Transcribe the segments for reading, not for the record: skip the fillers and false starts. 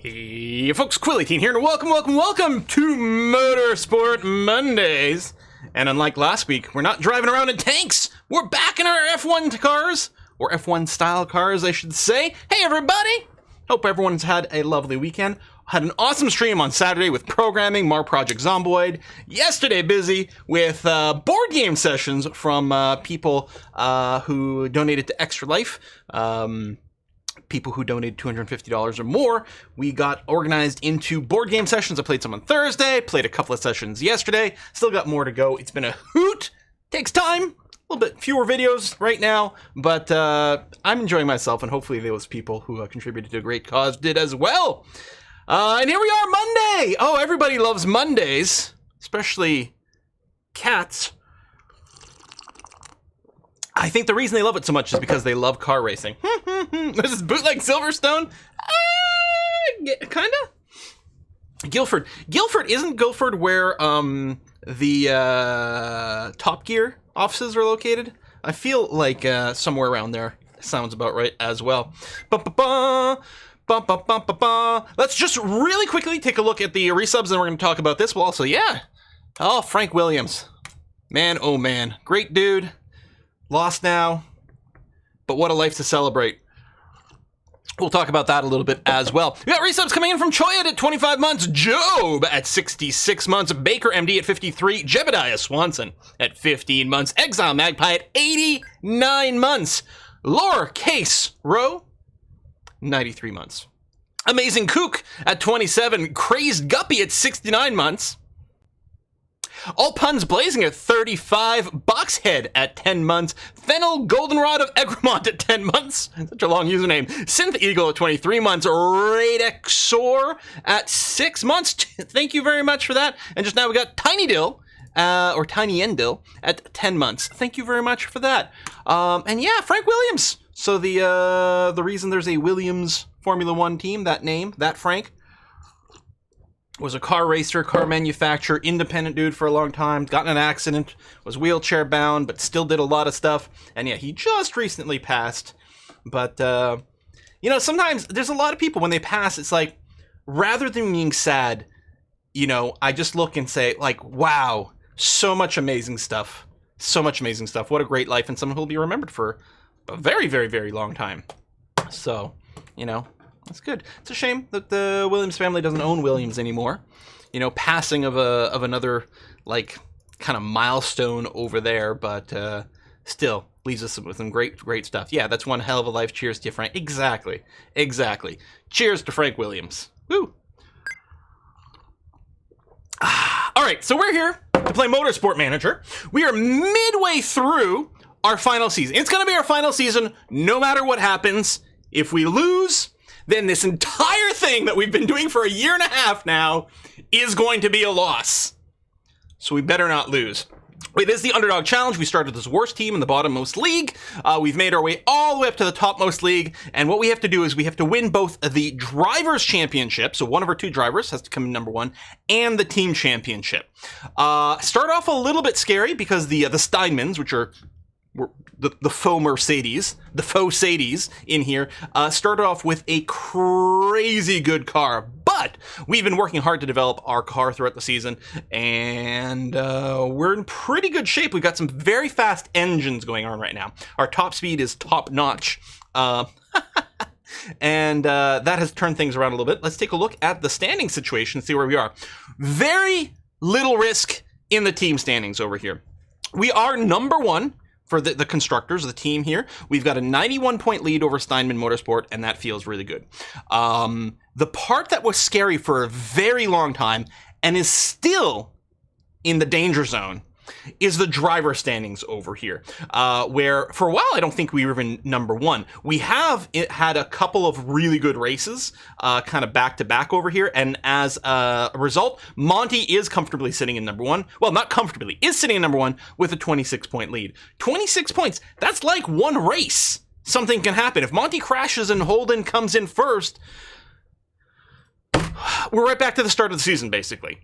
Hey folks, Quilly18 here, and welcome to Motorsport Mondays. And unlike last week, we're not driving around in tanks. We're back in our F1 cars, or F1 style cars, I should say. Hey everybody! Hope everyone's had a lovely weekend. Had an awesome stream on Saturday with programming, more Project Zomboid. Yesterday, busy with board game sessions from people who donated to Extra Life. People who donated $250 or more. We got organized into board game sessions. I played some on Thursday, played a couple of sessions yesterday, still got more to go. It's been a hoot. Takes time, a little bit fewer videos right now, but I'm enjoying myself, and hopefully those people who contributed to a great cause did as well. And here we are, Monday. Oh, everybody loves Mondays, especially cats. I think the reason they love it so much is because they love car racing. This is bootleg Silverstone? Kinda? Guildford. Isn't Guildford where the Top Gear offices are located? I feel like somewhere around there sounds about right as well. Let's just really quickly take a look at the resubs, and we're going to talk about this. Well, also, oh, Frank Williams. Man, oh man. Great dude. Lost now, but what a life to celebrate. We'll talk about that a little bit as well. We got resubs coming in from Choyat at 25 months, Job at 66 months, Baker MD at 53, Jebediah Swanson at 15 months, Exile Magpie at 89 months, Lore Case Rowe, 93 months. Amazing Kook at 27, Crazed Guppy at 69 months, All Puns Blazing at 35, Boxhead at 10 months, Fennel Goldenrod of Egremont at 10 months, such a long username, Synth Eagle at 23 months, Radexor at 6 months, thank you very much for that, and just now we got Tiny Dill, or Tiny Endil, at 10 months, thank you very much for that, and yeah, Frank Williams, so the reason there's a Williams Formula One team, that name, that Frank, was a car racer, car manufacturer, independent dude for a long time, got in an accident, was wheelchair bound, but still did a lot of stuff, and yeah, he just recently passed, but, you know, sometimes there's a lot of people, when they pass, it's like, rather than being sad, you know, I just look and say, like, wow, so much amazing stuff, what a great life, and someone who'll be remembered for a very, very, very long time, so, you know, that's good. It's a shame that the Williams family doesn't own Williams anymore. You know, passing of another, like, kind of milestone over there, but still leaves us with some great stuff. Yeah, that's one hell of a life. Cheers to you, Frank. Exactly. Cheers to Frank Williams. Woo! All right, so we're here to play Motorsport Manager. We are midway through our final season. It's going to be our final season no matter what happens. If we lose, then this entire thing that we've been doing for a year and a half now is going to be a loss. So we better not lose. Wait, this is the Underdog Challenge. We started as worst team in the bottommost league. We've made our way all the way up to the topmost league. And what we have to do is we have to win both the Drivers' Championship, so one of our two drivers has to come in number one, and the Team Championship. Start off a little bit scary because the Steinmans, which are the faux Mercedes, the faux Sadies in here, started off with a crazy good car, but we've been working hard to develop our car throughout the season, and we're in pretty good shape. We've got some very fast engines going on right now. Our top speed is top notch, and that has turned things around a little bit. Let's take a look at the standing situation, see where we are. Very little risk in the team standings over here. We are number one for the constructors, the team here. We've got a 91-point lead over Steinman Motorsport, and that feels really good. The part that was scary for a very long time, and is still in the danger zone, is the driver standings over here, where for a while I don't think we were even number one. We have had a couple of really good races kind of back to back over here, and as a result, Monty is comfortably sitting in number one. Well, not comfortably, is sitting in number one with a 26-point lead. 26 points, that's like one race. Something can happen. If Monty crashes and Holden comes in first, we're right back to the start of the season, basically.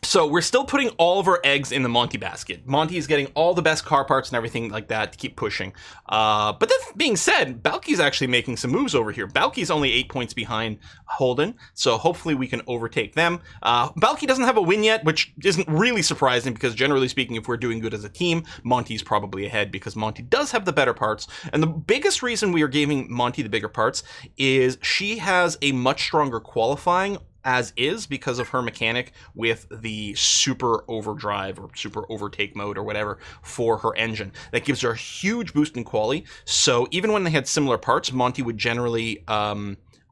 So we're still putting all of our eggs in the Monty basket. Monty is getting all the best car parts and everything like that to keep pushing. But that being said, Balky's actually making some moves over here. Balky's only 8 points behind Holden, so hopefully we can overtake them. Balky doesn't have a win yet, which isn't really surprising because generally speaking, if we're doing good as a team, Monty's probably ahead because Monty does have the better parts. And the biggest reason we are giving Monty the bigger parts is she has a much stronger qualifying as is because of her mechanic with the super overdrive or super overtake mode or whatever for her engine. That gives her a huge boost in quali. So even when they had similar parts, Monty would generally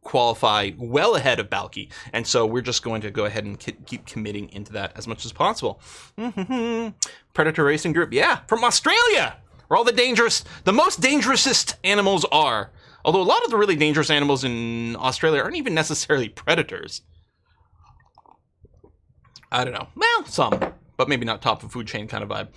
qualify well ahead of Balky. And so we're just going to go ahead and keep committing into that as much as possible. Predator Racing Group, yeah, from Australia, where all the most dangerousest animals are. Although a lot of the really dangerous animals in Australia aren't even necessarily predators. I don't know. Well, some, but maybe not top of food chain kind of vibe.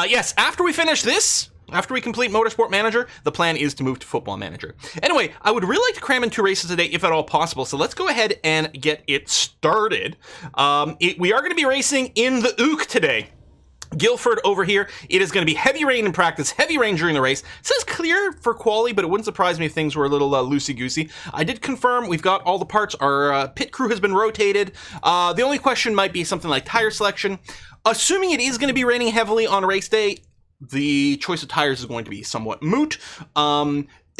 Yes, after we finish this, after we complete Motorsport Manager, the plan is to move to Football Manager. Anyway, I would really like to cram in 2 races today, if at all possible, so let's go ahead and get it started. We are going to be racing in the Ook today. Guildford over here. It is going to be heavy rain in practice, heavy rain during the race. It says clear for quali, but it wouldn't surprise me if things were a little loosey-goosey. I did confirm we've got all the parts. Our pit crew has been rotated. The only question might be something like tire selection. Assuming it is going to be raining heavily on race day, the choice of tires is going to be somewhat moot.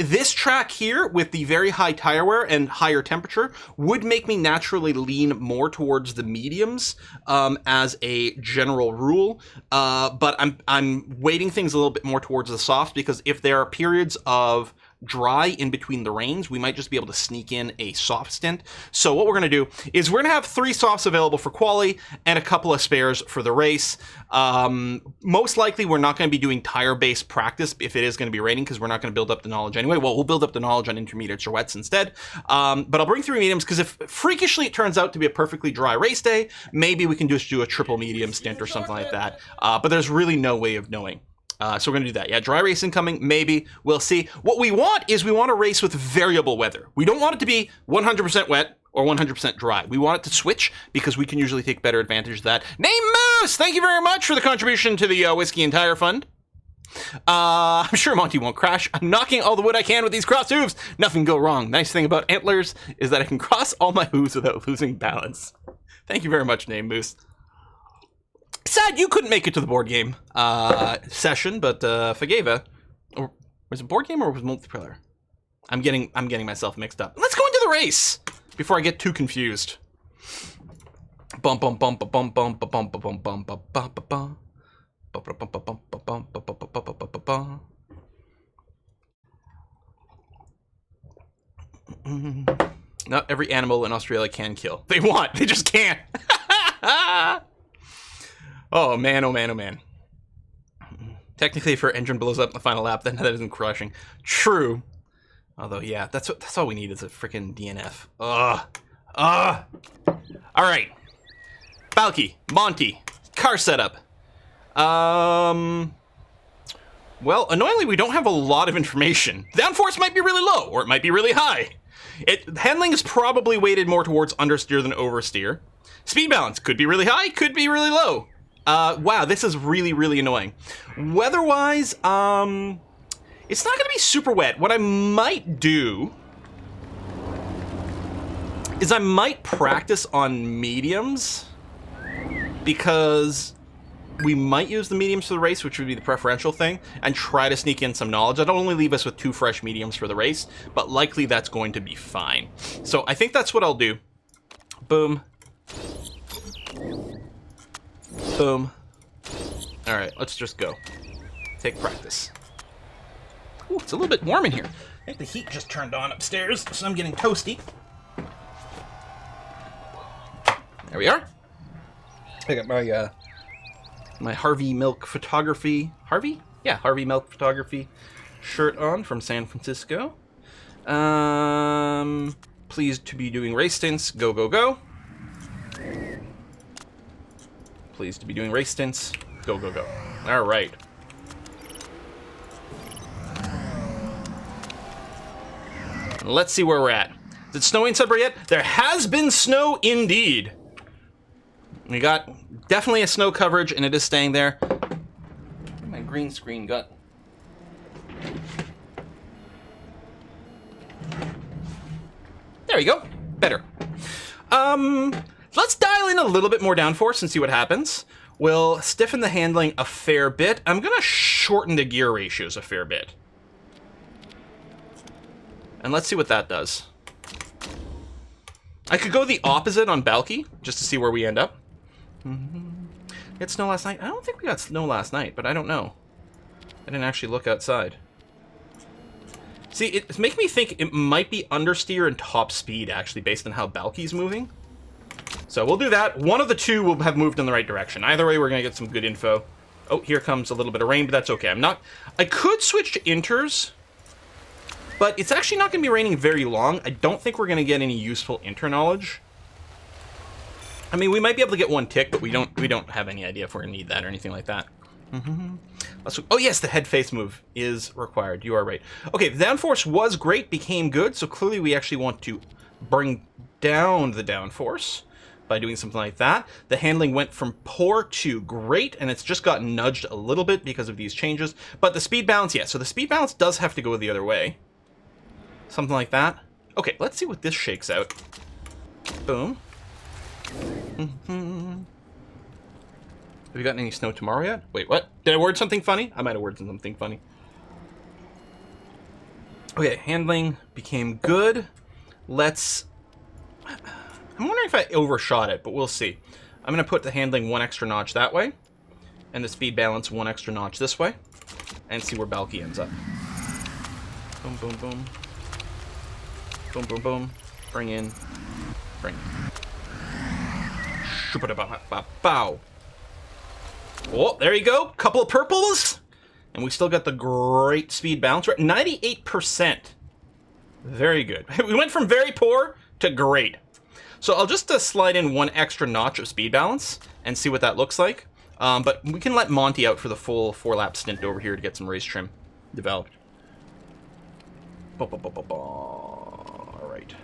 This track here, with the very high tire wear and higher temperature, would make me naturally lean more towards the mediums as a general rule. But I'm weighting things a little bit more towards the softs because if there are periods of dry in between the rains, we might just be able to sneak in a soft stint. So what we're going to do is we're going to have 3 softs available for quali and a couple of spares for the race. Most likely we're not going to be doing tire-based practice if it is going to be raining because we're not going to build up the knowledge anyway. Well, we'll build up the knowledge on intermediates or wets instead. But I'll bring 3 mediums because if freakishly it turns out to be a perfectly dry race day, maybe we can just do a triple medium stint or something like that. But there's really no way of knowing. So we're going to do that. Yeah, dry racing coming, maybe. We'll see. What we want is we want to race with variable weather. We don't want it to be 100% wet or 100% dry. We want it to switch because we can usually take better advantage of that. Name Moose! Thank you very much for the contribution to the Whiskey and Tire Fund. I'm sure Monty won't crash. I'm knocking all the wood I can with these cross hooves. Nothing go wrong. Nice thing about antlers is that I can cross all my hooves without losing balance. Thank you very much, Name Moose. Sad you couldn't make it to the board game session, but Fageva, or was it board game or was it multiplayer? I'm getting myself mixed up. Let's go into the race before I get too confused. Bum bum bum bum bum bum bum bum bum bum bum bum. Not every animal in Australia can kill. They want, they just can't. Oh man, oh man, oh man. Technically, if her engine blows up in the final lap, then that isn't crushing. True. Although, yeah, that's all we need is a freaking DNF. Alright. Balky, Monty, car setup. Well, annoyingly, we don't have a lot of information. Downforce might be really low, or it might be really high. Handling is probably weighted more towards understeer than oversteer. Speed balance could be really high, could be really low. Wow, this is really, really annoying. Weather-wise, it's not going to be super wet. What I might do is I might practice on mediums because we might use the mediums for the race, which would be the preferential thing, and try to sneak in some knowledge. That'll only leave us with 2 fresh mediums for the race, but likely that's going to be fine. So I think that's what I'll do. Boom. Boom. Alright, let's just go. Take practice. Ooh, it's a little bit warm in here. I think the heat just turned on upstairs, so I'm getting toasty. There we are. I got my my Harvey Milk Photography... Harvey? Yeah, Harvey Milk Photography shirt on from San Francisco. Pleased to be doing race stints. Go, go, go. Pleased to be doing race stints. Go, go, go. All right. Let's see where we're at. Is it snowing in Sudbury yet? There has been snow indeed. We got definitely a snow coverage, and it is staying there. My green screen got... There we go. Better. Let's dial in a little bit more downforce and see what happens. We'll stiffen the handling a fair bit. I'm going to shorten the gear ratios a fair bit. And let's see what that does. I could go the opposite on Balky, just to see where we end up. It snowed last night? I don't think we got snow last night, but I don't know. I didn't actually look outside. See, it's making me think it might be understeer and top speed, actually, based on how Balky's moving. So we'll do that. One of the two will have moved in the right direction. Either way, we're going to get some good info. Oh, here comes a little bit of rain, but that's okay. I could switch to inters, but it's actually not going to be raining very long. I don't think we're going to get any useful inter knowledge. I mean, we might be able to get one tick, but we don't have any idea if we're going to need that or anything like that. Oh yes, the head face move is required. You are right. Okay, the downforce was great, became good, so clearly we actually want to bring down the downforce by doing something like that. The handling went from poor to great, and it's just gotten nudged a little bit because of these changes. But the speed balance, yeah, so the speed balance does have to go the other way. Something like that. Okay, let's see what this shakes out. Boom. Have we gotten any snow tomorrow yet? Wait, what? Did I word something funny? I might have worded something funny. Okay, handling became good. Let's... I'm wondering if I overshot it, but we'll see. I'm going to put the handling one extra notch that way, and the speed balance one extra notch this way, and see where Balky ends up. Boom, boom, boom. Boom, boom, boom. Bring in. Bring in. Bow. Oh, there you go. Couple of purples. And we still got the great speed balance. We're at 98%. Very good. We went from very poor to great. So I'll just slide in one extra notch of speed balance and see what that looks like. But we can let Monty out for the full 4-lap stint over here to get some race trim developed. All right.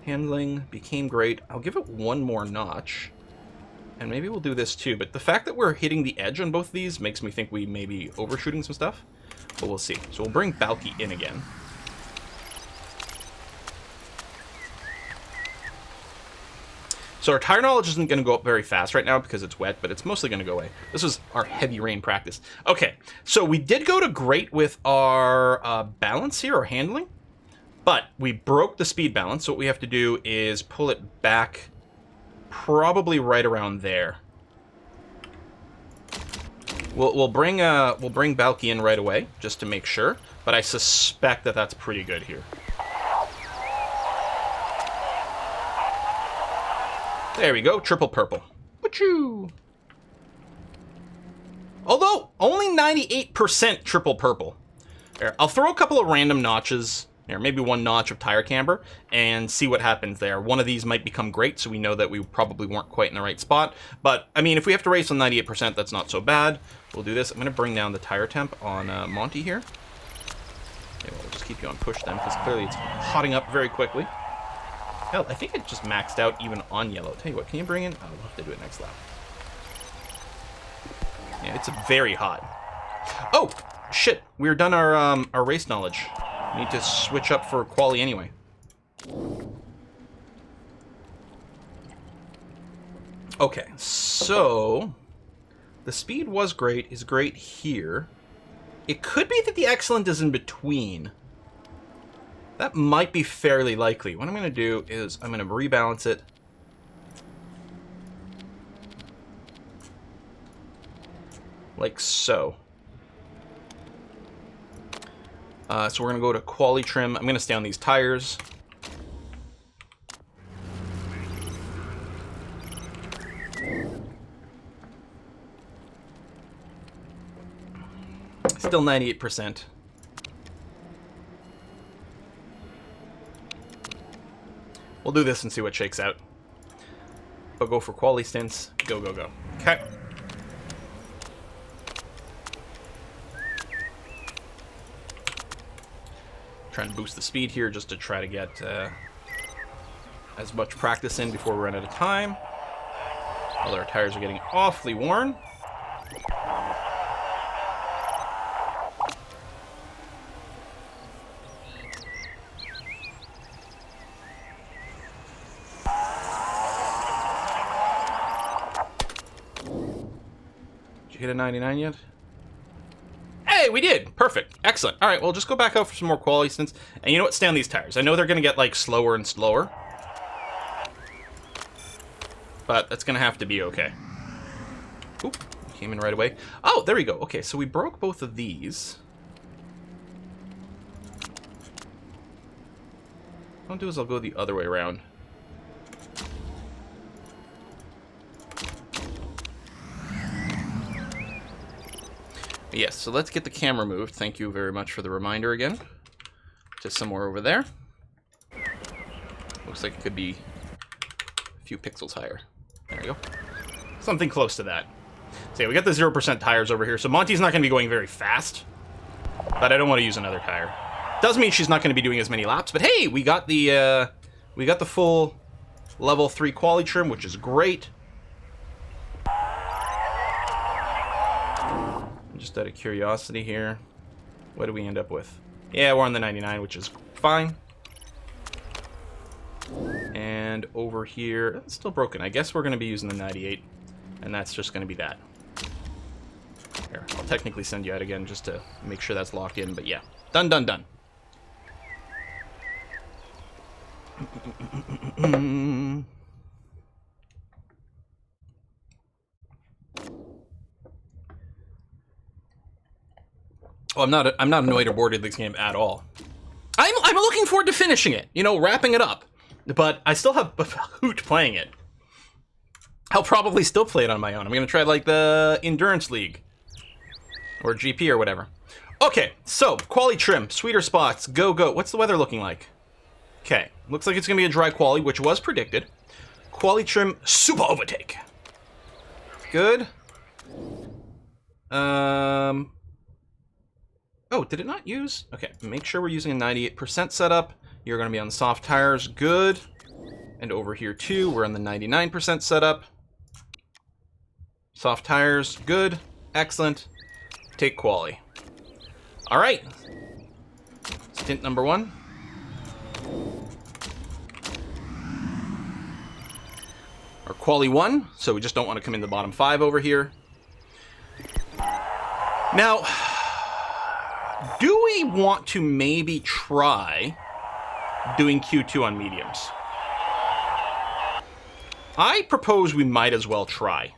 Handling became great. I'll give it one more notch. And maybe we'll do this too. But the fact that we're hitting the edge on both of these makes me think we may be overshooting some stuff. But we'll see. So we'll bring Balky in again. So our tire knowledge isn't going to go up very fast right now because it's wet, but it's mostly going to go away. This was our heavy rain practice. Okay, so we did go to great with our balance here, our handling. But we broke the speed balance, so what we have to do is pull it back probably right around there. We'll bring Balky in right away just to make sure, but I suspect that that's pretty good here. There we go, triple purple. Wachoo! Although only 98% triple purple. There, I'll throw a couple of random notches. There, maybe one notch of tire camber and see what happens there. One of these might become great, so we know that we probably weren't quite in the right spot. But, I mean, if we have to race on 98%, that's not so bad. We'll do this. I'm going to bring down the tire temp on Monty here. Okay, well, we'll just keep you on push then, because clearly it's hotting up very quickly. Hell, I think it just maxed out even on yellow. Tell you what, can you bring in... Oh, we'll have to do it next lap. Yeah, it's very hot. Oh, shit. We're done our race knowledge. We need to switch up for quali anyway. Okay, so the speed was great, is great here. It could be that the excellent is in between. That might be fairly likely. What I'm going to do is I'm going to rebalance it. Like so. So we're going to go to quali trim. I'm going to stay on these tires. Still 98%. We'll do this and see what shakes out. But go for quali stints. Go, go, go. Okay. Trying to boost the speed here just to try to get as much practice in before we run out of time. All our tires are getting awfully worn. Did you hit a 99 yet? Hey, we did! Perfect. Excellent. Alright, well, just go back out for some more quality stints. And you know what? Stay on these tires. I know they're going to get, like, slower and slower. But that's going to have to be okay. Oop, came in right away. Oh, there we go. Okay, so we broke both of these. What I'll do is I'll go the other way around. Yes, so let's get the camera moved. Thank you very much for the reminder again. To somewhere over there. Looks like it could be a few pixels higher. There we go. Something close to that. So yeah, we got the 0% tires over here. So Monty's not going to be going very fast. But I don't want to use another tire. Does mean she's not going to be doing as many laps. But hey, we got the full level 3 quali trim, which is great. Just out of curiosity here, what do we end up with? Yeah, we're on the 99, which is fine. And over here, it's still broken. I guess we're going to be using the 98, and that's just going to be that. Here, I'll technically send you out again just to make sure that's locked in, but yeah. Done, done, done. Oh, I'm not annoyed or bored of this game at all. I'm looking forward to finishing it, you know, wrapping it up. But I still have a hoot playing it. I'll probably still play it on my own. I'm gonna try like the Endurance League or GP or whatever. Okay, so quali trim, sweeter spots, go go. What's the weather looking like? Okay, looks like it's gonna be a dry quali, which was predicted. Quali trim, super overtake. Good. Oh, did it not use? Okay, make sure we're using a 98% setup. You're going to be on the soft tires. Good. And over here, too, we're on the 99% setup. Soft tires. Good. Excellent. Take quali. All right. Stint number 1. Or quali 1, so we just don't want to come in the bottom 5 over here. Now, do we want to maybe try doing Q2 on mediums? I propose we might as well try.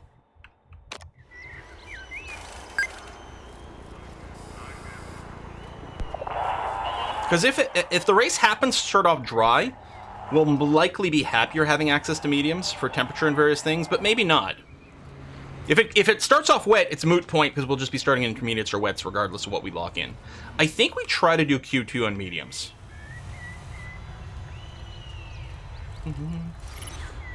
Because if the race happens to start off dry, we'll likely be happier having access to mediums for temperature and various things, but maybe not. If it starts off wet, it's a moot point because we'll just be starting in intermediates or wets regardless of what we lock in. I think we try to do Q2 on mediums.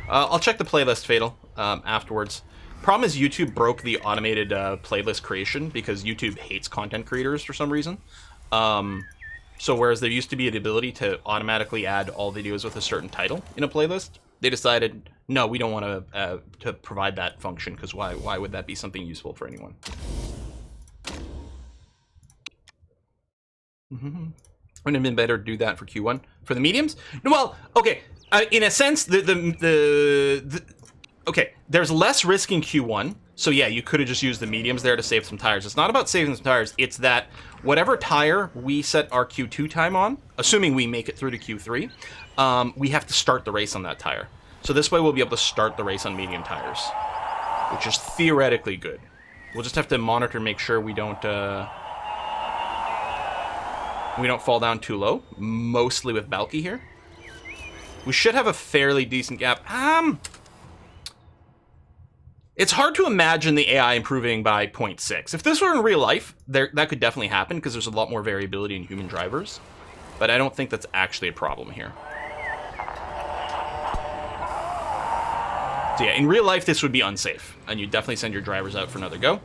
I'll check the playlist, Fatal, afterwards. Problem is YouTube broke the automated playlist creation because YouTube hates content creators for some reason. So whereas there used to be the ability to automatically add all videos with a certain title in a playlist, they decided, no, we don't want to provide that function because why would that be something useful for anyone? Wouldn't it have been better to do that for Q1 for the mediums? Well, okay, in a sense, okay, there's less risk in Q1, so yeah, you could have just used the mediums there to save some tires. It's not about saving some tires; it's that whatever tire we set our Q2 time on, assuming we make it through to Q3, we have to start the race on that tire. So this way we'll be able to start the race on medium tires, which is theoretically good. We'll just have to monitor and make sure we don't fall down too low, mostly with Balky here. We should have a fairly decent gap. It's hard to imagine the AI improving by 0.6. If this were in real life, that could definitely happen because there's a lot more variability in human drivers. But I don't think that's actually a problem here. So yeah, in real life, this would be unsafe. And you'd definitely send your drivers out for another go.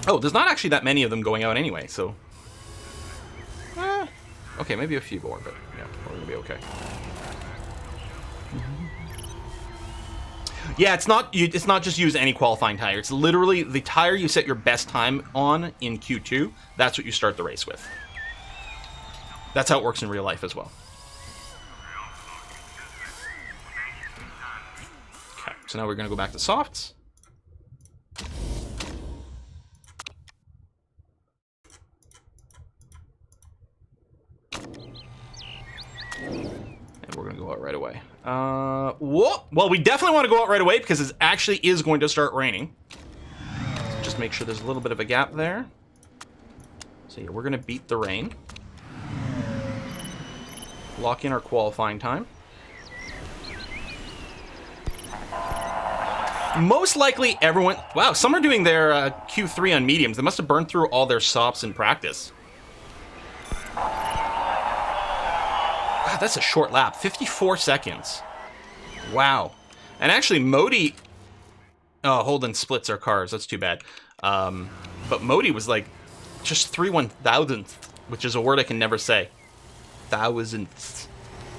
Oh, there's not actually that many of them going out anyway, so... okay, maybe a few more, but yeah, we're going to be okay. Yeah, it's not just use any qualifying tire. It's literally the tire you set your best time on in Q2. That's what you start the race with. That's how it works in real life as well. Okay, so now we're going to go back to softs. And we're going to go out right away. Whoa! Well, we definitely want to go out right away because it actually is going to start raining. So just make sure there's a little bit of a gap there. So yeah, we're going to beat the rain. Lock in our qualifying time. Most likely everyone... Wow, some are doing their Q3 on mediums. They must have burned through all their softs in practice. Wow, that's a short lap. 54 seconds. Wow. And actually, Modi... Oh, Holden splits our cars. That's too bad. But Modi was like just 3 1,000th, which is a word I can never say. Thousandths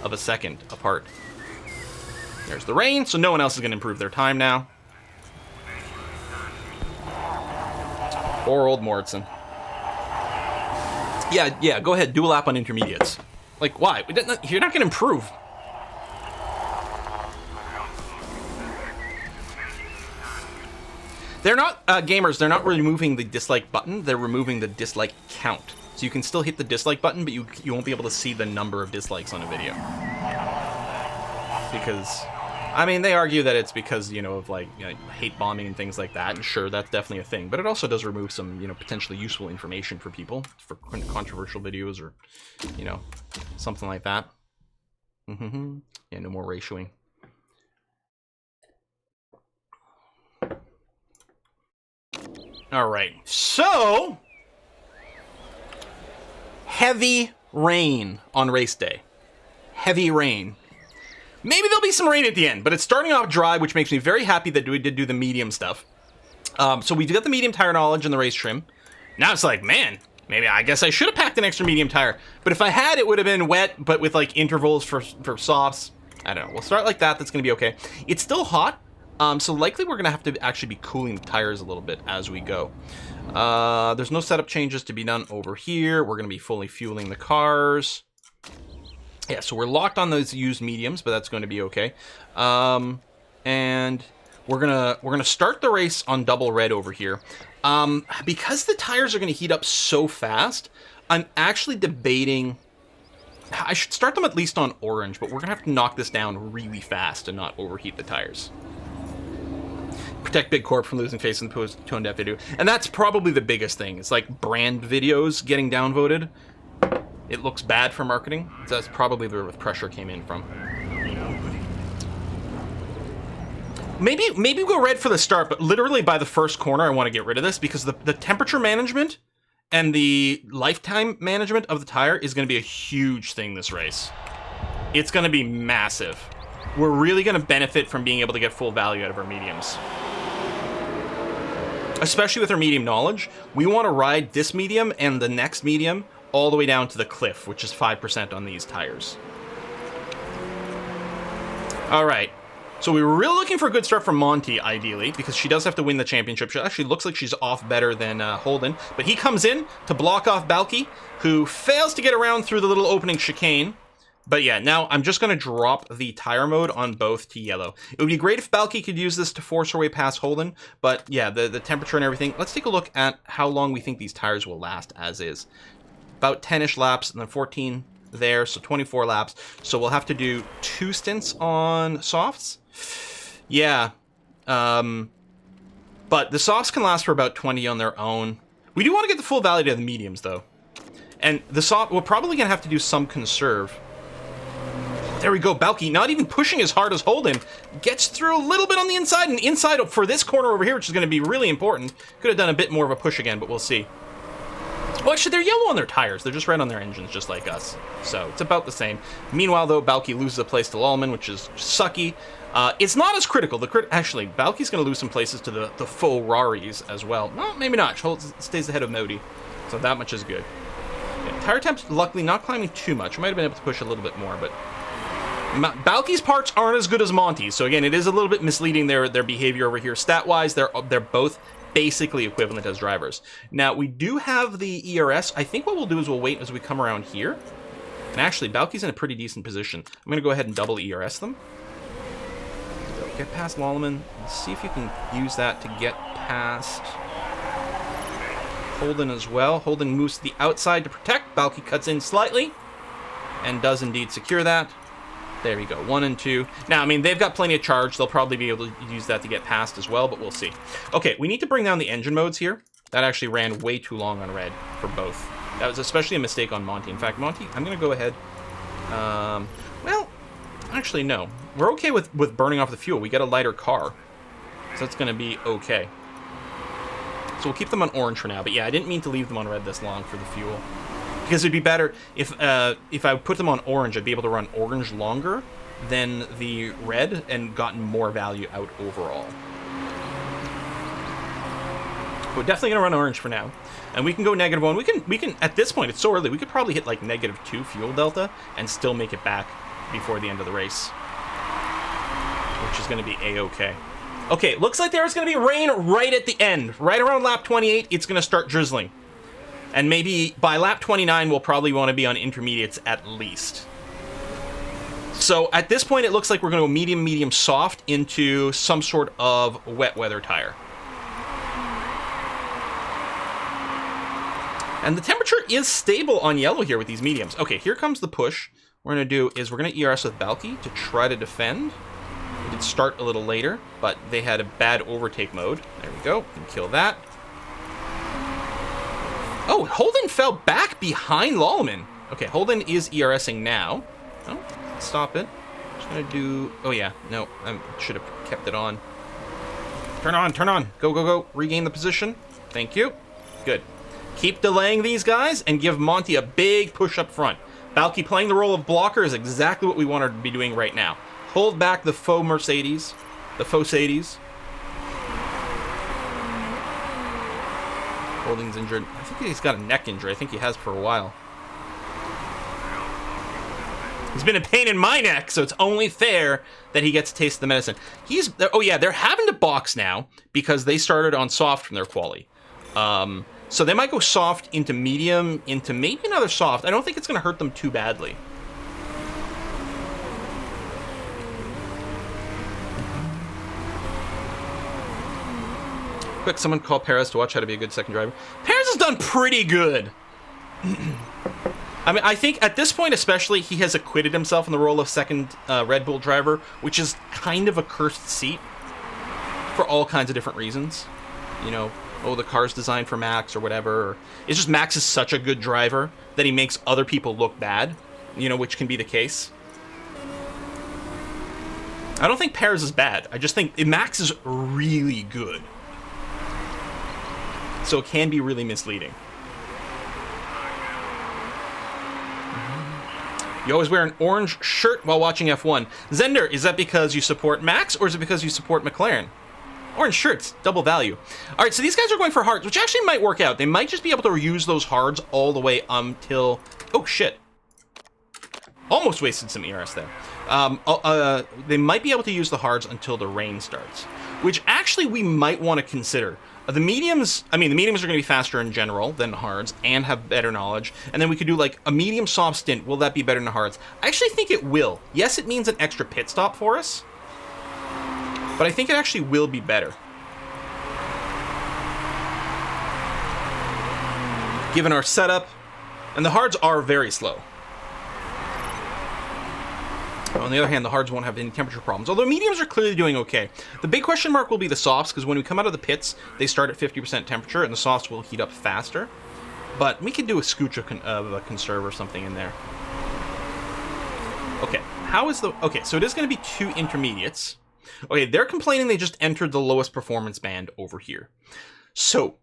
of a second apart. There's the rain, so no one else is going to improve their time now. Poor old Morrison. Yeah, go ahead, do a lap on intermediates. Like, why? You're not going to improve. They're not, gamers, they're not removing the dislike button, they're removing the dislike count. So you can still hit the dislike button, but you won't be able to see the number of dislikes on a video. Because, I mean, they argue that it's because, you know, of, like, you know, hate bombing and things like that, and sure, that's definitely a thing. But it also does remove some, you know, potentially useful information for people, for controversial videos or, you know, something like that. Yeah, no more ratioing. All right, so... Heavy rain on race day. Heavy rain. Maybe there'll be some rain at the end, but it's starting off dry, which makes me very happy that we did do the medium stuff. So we got the medium tire knowledge and the race trim. Now it's like, man, maybe I guess I should have packed an extra medium tire. But if I had, it would have been wet, but with like intervals for softs. I don't know. We'll start like that. That's going to be okay. It's still hot. So likely we're going to have to actually be cooling the tires a little bit as we go. There's no setup changes to be done over here. We're going to be fully fueling the cars. Yeah, so we're locked on those used mediums, but that's going to be okay. And we're gonna start the race on double red over here. Because the tires are going to heat up so fast, I'm actually debating... I should start them at least on orange, but we're going to have to knock this down really fast and not overheat the tires. Protect Big Corp from losing face in the post-tone deaf video. And that's probably the biggest thing. It's like brand videos getting downvoted. It looks bad for marketing. So that's probably where the pressure came in from. Maybe go red for the start, but literally by the first corner I want to get rid of this because the temperature management and the lifetime management of the tire is going to be a huge thing this race. It's going to be massive. We're really going to benefit from being able to get full value out of our mediums. Especially with our medium knowledge, we want to ride this medium and the next medium all the way down to the cliff, which is 5% on these tires. All right. So we were really looking for a good start from Monty, ideally, because she does have to win the championship. She actually looks like she's off better than Holden. But he comes in to block off Balky, who fails to get around through the little opening chicane. But yeah, now I'm just going to drop the tire mode on both to yellow. It would be great if Balky could use this to force her way past Holden. But yeah, the temperature and everything. Let's take a look at how long we think these tires will last as is. About 10-ish laps and then 14 there, so 24 laps. So we'll have to do 2 stints on softs. Yeah. But the softs can last for about 20 on their own. We do want to get the full value of the mediums, though. And the soft, we're probably going to have to do some conserve. There we go, Balky, not even pushing as hard as Holden, gets through a little bit on the inside, and inside for this corner over here, which is going to be really important. Could have done a bit more of a push again, but we'll see. Well, actually, they're yellow on their tires. They're just red on their engines, just like us. So, it's about the same. Meanwhile, though, Balky loses a place to Lallman, which is sucky. It's not as critical. Actually, Balky's going to lose some places to the faux Raris as well. Well, maybe not. She stays ahead of Modi. So that much is good. Yeah, tire temps, luckily, not climbing too much. We might have been able to push a little bit more, but... Balky's parts aren't as good as Monty's, so again, it is a little bit misleading their behavior over here. Stat-wise, they're both basically equivalent as drivers. Now, we do have the ERS. I think what we'll do is we'll wait as we come around here. And actually, Balky's in a pretty decent position. I'm going to go ahead and double ERS them. So get past Lolliman. Let's see if you can use that to get past Holden as well. Holden moves to the outside to protect. Balky cuts in slightly and does indeed secure that. There you go, 1 and 2. Now, I mean, they've got plenty of charge. They'll probably be able to use that to get past as well, but we'll see. Okay, we need to bring down the engine modes here. That actually ran way too long on red for both. That was especially a mistake on Monty. In fact, Monty, I'm going to go ahead. Well, actually, no. We're okay with burning off the fuel. We get a lighter car, so that's going to be okay. So we'll keep them on orange for now. But yeah, I didn't mean to leave them on red this long for the fuel. Because it'd be better if I put them on orange, I'd be able to run orange longer than the red and gotten more value out overall. We're definitely gonna run orange for now, and we can go -1. We can at this point, it's so early, we could probably hit like -2 fuel delta and still make it back before the end of the race, which is gonna be a-okay. Okay, looks like there's gonna be rain right at the end, right around lap 28. It's gonna start drizzling. And maybe by lap 29, we'll probably want to be on intermediates at least. So at this point, it looks like we're going to go medium, medium, soft into some sort of wet weather tire. And the temperature is stable on yellow here with these mediums. Okay, here comes the push. What we're going to do is we're going to ERS with Balky to try to defend. We did start a little later, but they had a bad overtake mode. There we go. We can kill that. Oh, Holden fell back behind Lolliman. Okay, Holden is ERSing now. Oh, stop it. Just gonna do... Oh, yeah. No, I should have kept it on. Turn on, turn on. Go, go, go. Regain the position. Thank you. Good. Keep delaying these guys and give Monty a big push up front. Balky playing the role of blocker is exactly what we want her to be doing right now. Hold back the faux Mercedes. The faux Sadies. Holden's injured. I think he's got a neck injury. I think he has for a while. He's been a pain in my neck, so it's only fair that he gets to taste the medicine. Oh yeah, they're having to box now because they started on soft from their quali. So they might go soft into medium, into maybe another soft. I don't think it's going to hurt them too badly. Quick, someone call Perez to watch how to be a good second driver. Perez has done pretty good. I mean, I think at this point especially, he has acquitted himself in the role of second Red Bull driver, which is kind of a cursed seat for all kinds of different reasons. You know, oh, the car's designed for Max or whatever. Or it's just Max is such a good driver that he makes other people look bad, you know, which can be the case. I don't think Perez is bad. I just think Max is really good. So it can be really misleading. You always wear an orange shirt while watching F1. Zender, is that because you support Max or is it because you support McLaren? Orange shirts, double value. All right, so these guys are going for hards, which actually might work out. They might just be able to use those hards all the way until... Oh, shit. Almost wasted some ERS there. They might be able to use the hards until the rain starts, which actually we might want to consider. The mediums, I mean, the mediums are going to be faster in general than the hards and have better knowledge. And then we could do like a medium soft stint. Will that be better than the hards? I actually think it will. Yes, it means an extra pit stop for us, but I think it actually will be better. Given our setup, and the hards are very slow. On the other hand, the hards won't have any temperature problems, although mediums are clearly doing okay. The big question mark will be the softs, because when we come out of the pits, they start at 50% temperature, and the softs will heat up faster. But we could do a scooch of a conserve or something in there. Okay, okay, so it is going to be 2 intermediates. Okay, they're complaining they just entered the lowest performance band over here. So,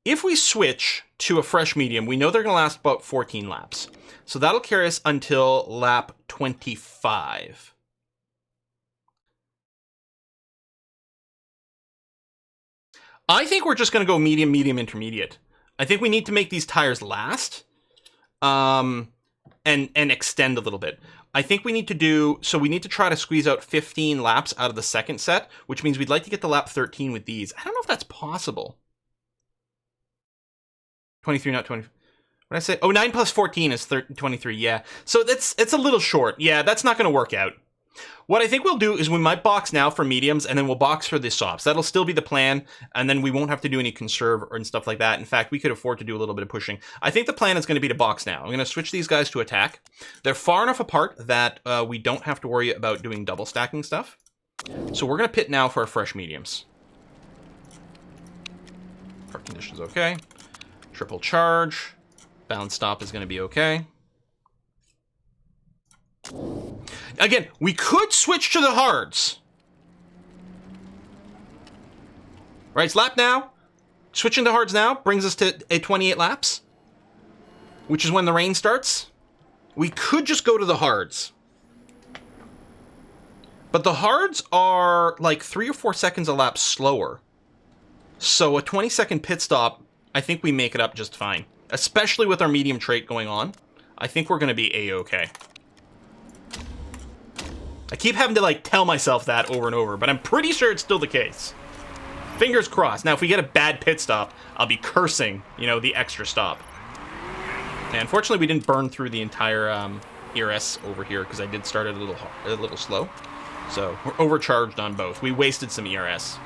if we switch to a fresh medium, we know they're going to last about 14 laps. So that'll carry us until lap 25. I think we're just going to go medium, medium, intermediate. I think we need to make these tires last and extend a little bit. I think we need to do, so we need to try to squeeze out 15 laps out of the second set, which means we'd like to get to lap 13 with these. I don't know if that's possible. 23, not 20. What did I say? Oh, 9 plus 14 is 23, yeah. So it's a little short. Yeah, that's not going to work out. What I think we'll do is we might box now for mediums, and then we'll box for the softs. That'll still be the plan, and then we won't have to do any conserve and stuff like that. In fact, we could afford to do a little bit of pushing. I think the plan is going to be to box now. I'm going to switch these guys to attack. They're far enough apart that we don't have to worry about doing double stacking stuff. So we're going to pit now for our fresh mediums. Park conditions okay. Triple charge. Bound stop is going to be okay. Again, we could switch to the hards. Right, it's lap now. Switching to hards now brings us to a 28 laps, which is when the rain starts. We could just go to the hards. But the hards are like 3 or 4 seconds a lap slower. So a 20-second pit stop, I think we make it up just fine. Especially with our medium trait going on. I think we're going to be A-okay. I keep having to, like, tell myself that over and over, but I'm pretty sure it's still the case. Fingers crossed. Now, if we get a bad pit stop, I'll be cursing, you know, the extra stop. And unfortunately, we didn't burn through the entire ERS over here, because I did start it a little slow. So, we're overcharged on both. We wasted some ERS.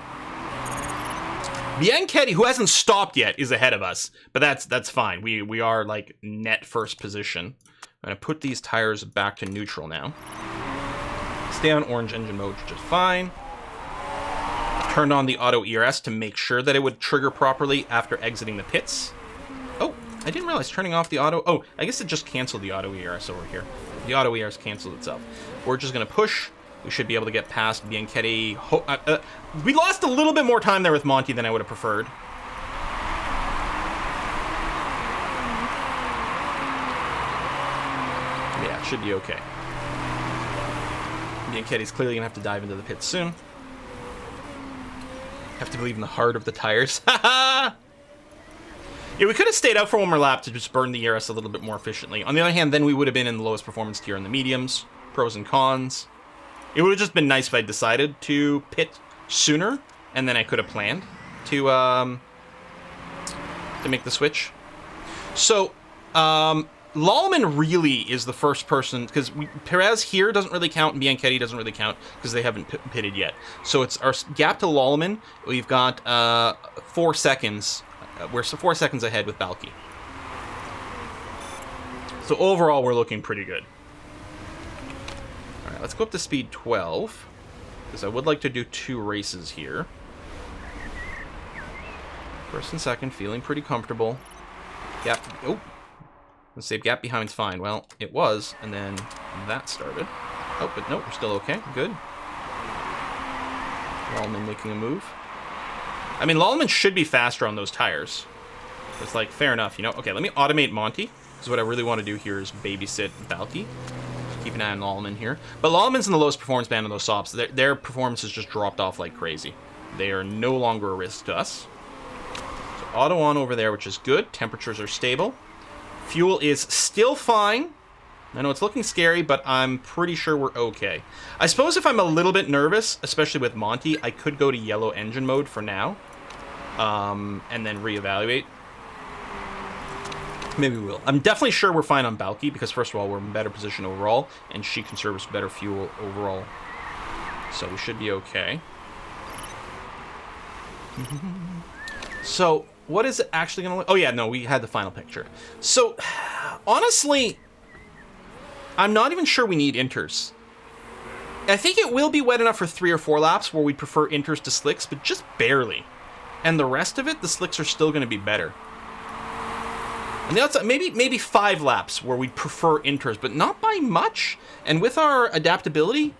Bianchetti, who hasn't stopped yet, is ahead of us, but that's fine. We are, like, net first position. I'm going to put these tires back to neutral now. Stay on orange engine mode, which is fine. Turned on the auto ERS to make sure that it would trigger properly after exiting the pits. Oh, I didn't realize turning off the auto. Oh, I guess it just canceled the auto ERS over here. The auto ERS canceled itself. We're just going to push. We should be able to get past Bianchetti. We lost a little bit more time there with Monty than I would have preferred. Yeah, it should be okay. Bianchetti's clearly going to have to dive into the pits soon. Have to believe in the heart of the tires. Yeah, we could have stayed out for one more lap to just burn the ERS a little bit more efficiently. On the other hand, then we would have been in the lowest performance tier in the mediums. Pros and cons. It would have just been nice if I decided to pit sooner, and then I could have planned to make the switch. So, Lallman really is the first person, because Perez here doesn't really count, and Bianchetti doesn't really count, because they haven't pitted yet. So it's our gap to Lallman. We've got 4 seconds. We're 4 seconds ahead with Balky. So overall, we're looking pretty good. All right, let's go up to speed 12, because I would like to do 2 races here. First and second, feeling pretty comfortable. Gap. Oh. Let's say gap behind's fine. Well, it was, and then that started. Oh, but no, we're still okay. Good. Lallman making a move. I mean, Lallman should be faster on those tires. It's like, fair enough, you know? Okay, let me automate Monty, because what I really want to do here is babysit Balky. Keep an eye on Lallman here. But Lallman's in the lowest performance band of those softs. Their performance has just dropped off like crazy. They are no longer a risk to us. So auto on over there, which is good. Temperatures are stable. Fuel is still fine. I know it's looking scary, but I'm pretty sure we're okay. I suppose if I'm a little bit nervous, especially with Monty, I could go to yellow engine mode for now. And then reevaluate. Maybe we will. I'm definitely sure we're fine on Balky, because first of all, we're in better position overall, and she conserves better fuel overall. So we should be okay. So, what is it actually going to look... Oh, yeah, no, we had the final picture. So, honestly, I'm not even sure we need inters. I think it will be wet enough for 3 or 4 laps where we prefer inters to slicks, but just barely. And the rest of it, the slicks are still going to be better. And the outside, maybe 5 laps where we'd prefer inters, but not by much. And with our adaptability,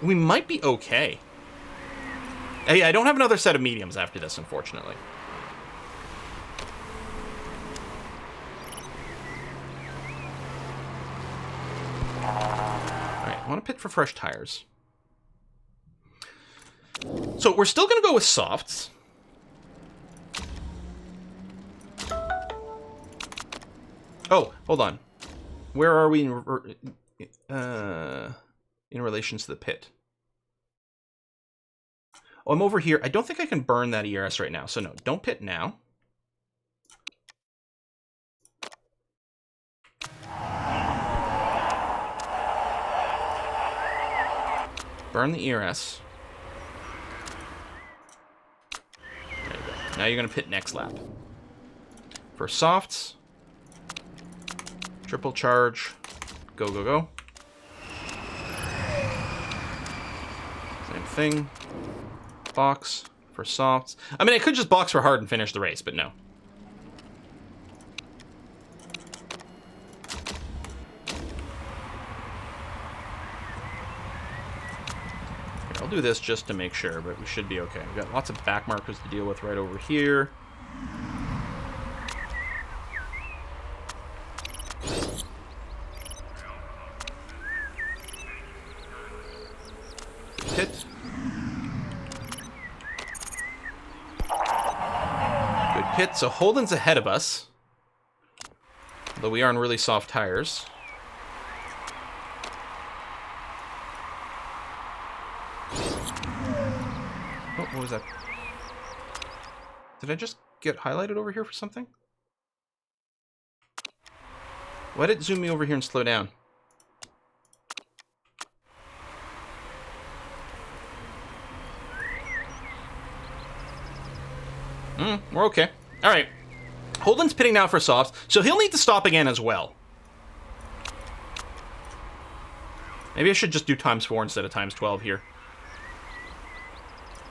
we might be okay. Yeah, I don't have another set of mediums after this, unfortunately. Alright, I want to pit for fresh tires. So we're still going to go with softs. Oh, hold on. Where are we? in relation to the pit? Oh, I'm over here. I don't think I can burn that ERS right now. So no, don't pit now. Burn the ERS. There you go. Now you're going to pit next lap. For softs, triple charge, go, go, go. Same thing. Box for softs. I mean, I could just box for hard and finish the race, but no. I'll do this just to make sure, but we should be okay. We've got lots of back markers to deal with right over here. Pit. Good pit. So Holden's ahead of us. Although we are on really soft tires. Oh, what was that? Did I just get highlighted over here for something? Why did it zoom me over here and slow down? We're okay. All right. Holden's pitting now for softs, so he'll need to stop again as well. Maybe I should just do ×4 instead of ×12 here.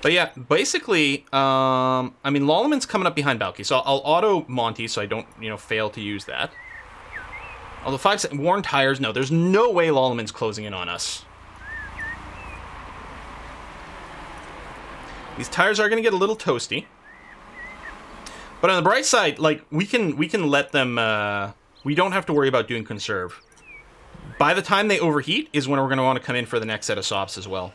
But yeah, basically, I mean, Lolliman's coming up behind Balky, so I'll auto Monty so I don't, fail to use that. Although 5 seconds, worn tires, no, there's no way Lolliman's closing in on us. These tires are going to get a little toasty. But on the bright side, like, we can let them, we don't have to worry about doing conserve. By the time they overheat is when we're going to want to come in for the next set of softs as well.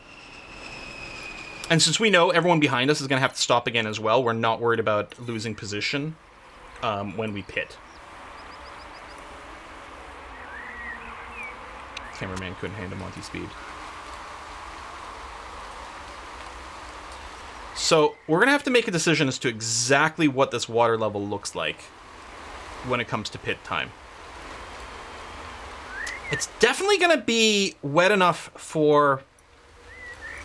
And since we know everyone behind us is going to have to stop again as well, we're not worried about losing position when we pit. Cameraman couldn't handle Monty's speed. So we're going to have to make a decision as to exactly what this water level looks like when it comes to pit time. It's definitely going to be wet enough for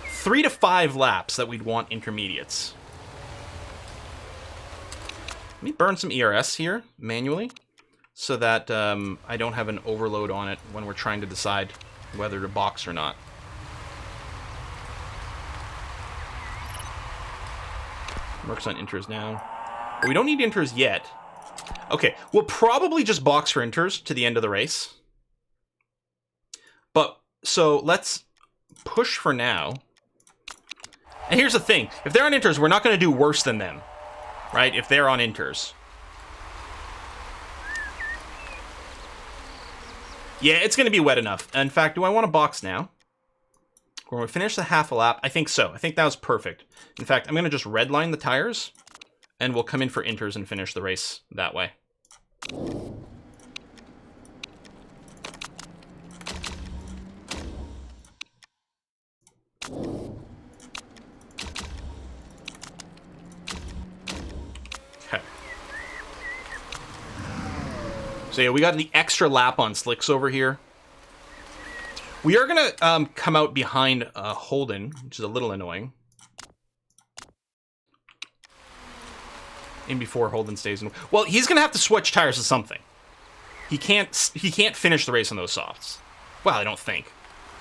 3 to 5 laps that we'd want intermediates. Let me burn some ERS here manually so that I don't have an overload on it when we're trying to decide whether to box or not. Works on inters now. We don't need inters yet. Okay, we'll probably just box for inters to the end of the race. But, so let's push for now. And here's the thing. If they're on inters, we're not going to do worse than them. Right? If they're on inters. Yeah, it's going to be wet enough. In fact, do I want to box now? When we finish the half a lap, I think so. I think that was perfect. In fact, I'm going to just redline the tires, and we'll come in for inters and finish the race that way. Okay. So yeah, we got the extra lap on slicks over here. We are going to come out behind Holden, which is a little annoying. In before Holden stays in. Well, he's going to have to switch tires to something. He can't finish the race on those softs. Well, I don't think.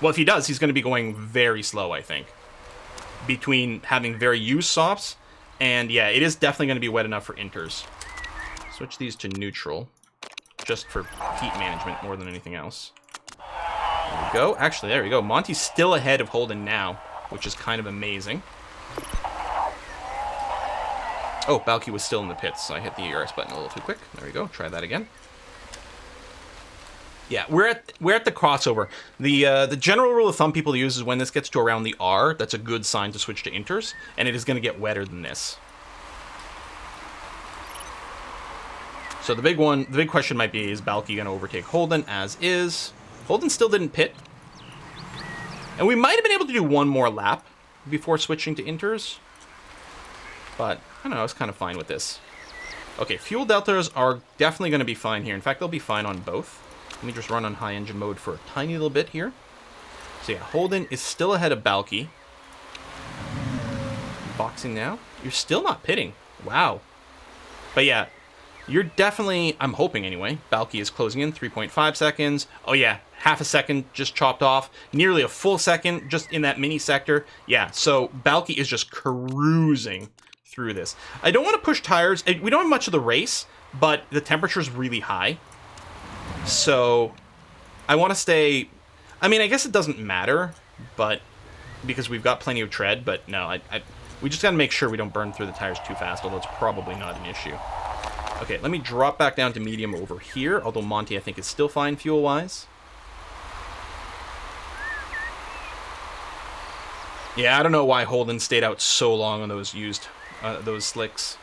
Well, if he does, he's going to be going very slow, I think. Between having very used softs, and yeah, it is definitely going to be wet enough for inters. Switch these to neutral, just for heat management more than anything else. There we go. Actually, there we go. Monty's still ahead of Holden now, which is kind of amazing. Oh, Balky was still in the pits, so I hit the ERS button a little too quick. There we go. Try that again. Yeah, we're at the crossover. The general rule of thumb people use is when this gets to around the R, that's a good sign to switch to inters, and it is going to get wetter than this. So the big question might be, is Balky going to overtake Holden as is? Holden still didn't pit. And we might have been able to do one more lap before switching to inters. But, I don't know, I was kind of fine with this. Okay, fuel deltas are definitely going to be fine here. In fact, they'll be fine on both. Let me just run on high engine mode for a tiny little bit here. So yeah, Holden is still ahead of Balky. Boxing now. You're still not pitting. Wow. But yeah, you're definitely, I'm hoping anyway, Balky is closing in 3.5 seconds. Oh yeah, half a second just chopped off. Nearly a full second just in that mini sector. Yeah, so Balky is just cruising through this. I don't want to push tires. We don't have much of the race, but the temperature's really high. So I want to stay... I mean, I guess it doesn't matter, but because we've got plenty of tread, but no, we just got to make sure we don't burn through the tires too fast, although it's probably not an issue. Okay, let me drop back down to medium over here, although Monty, I think, is still fine fuel-wise. Yeah, I don't know why Holden stayed out so long on those those slicks.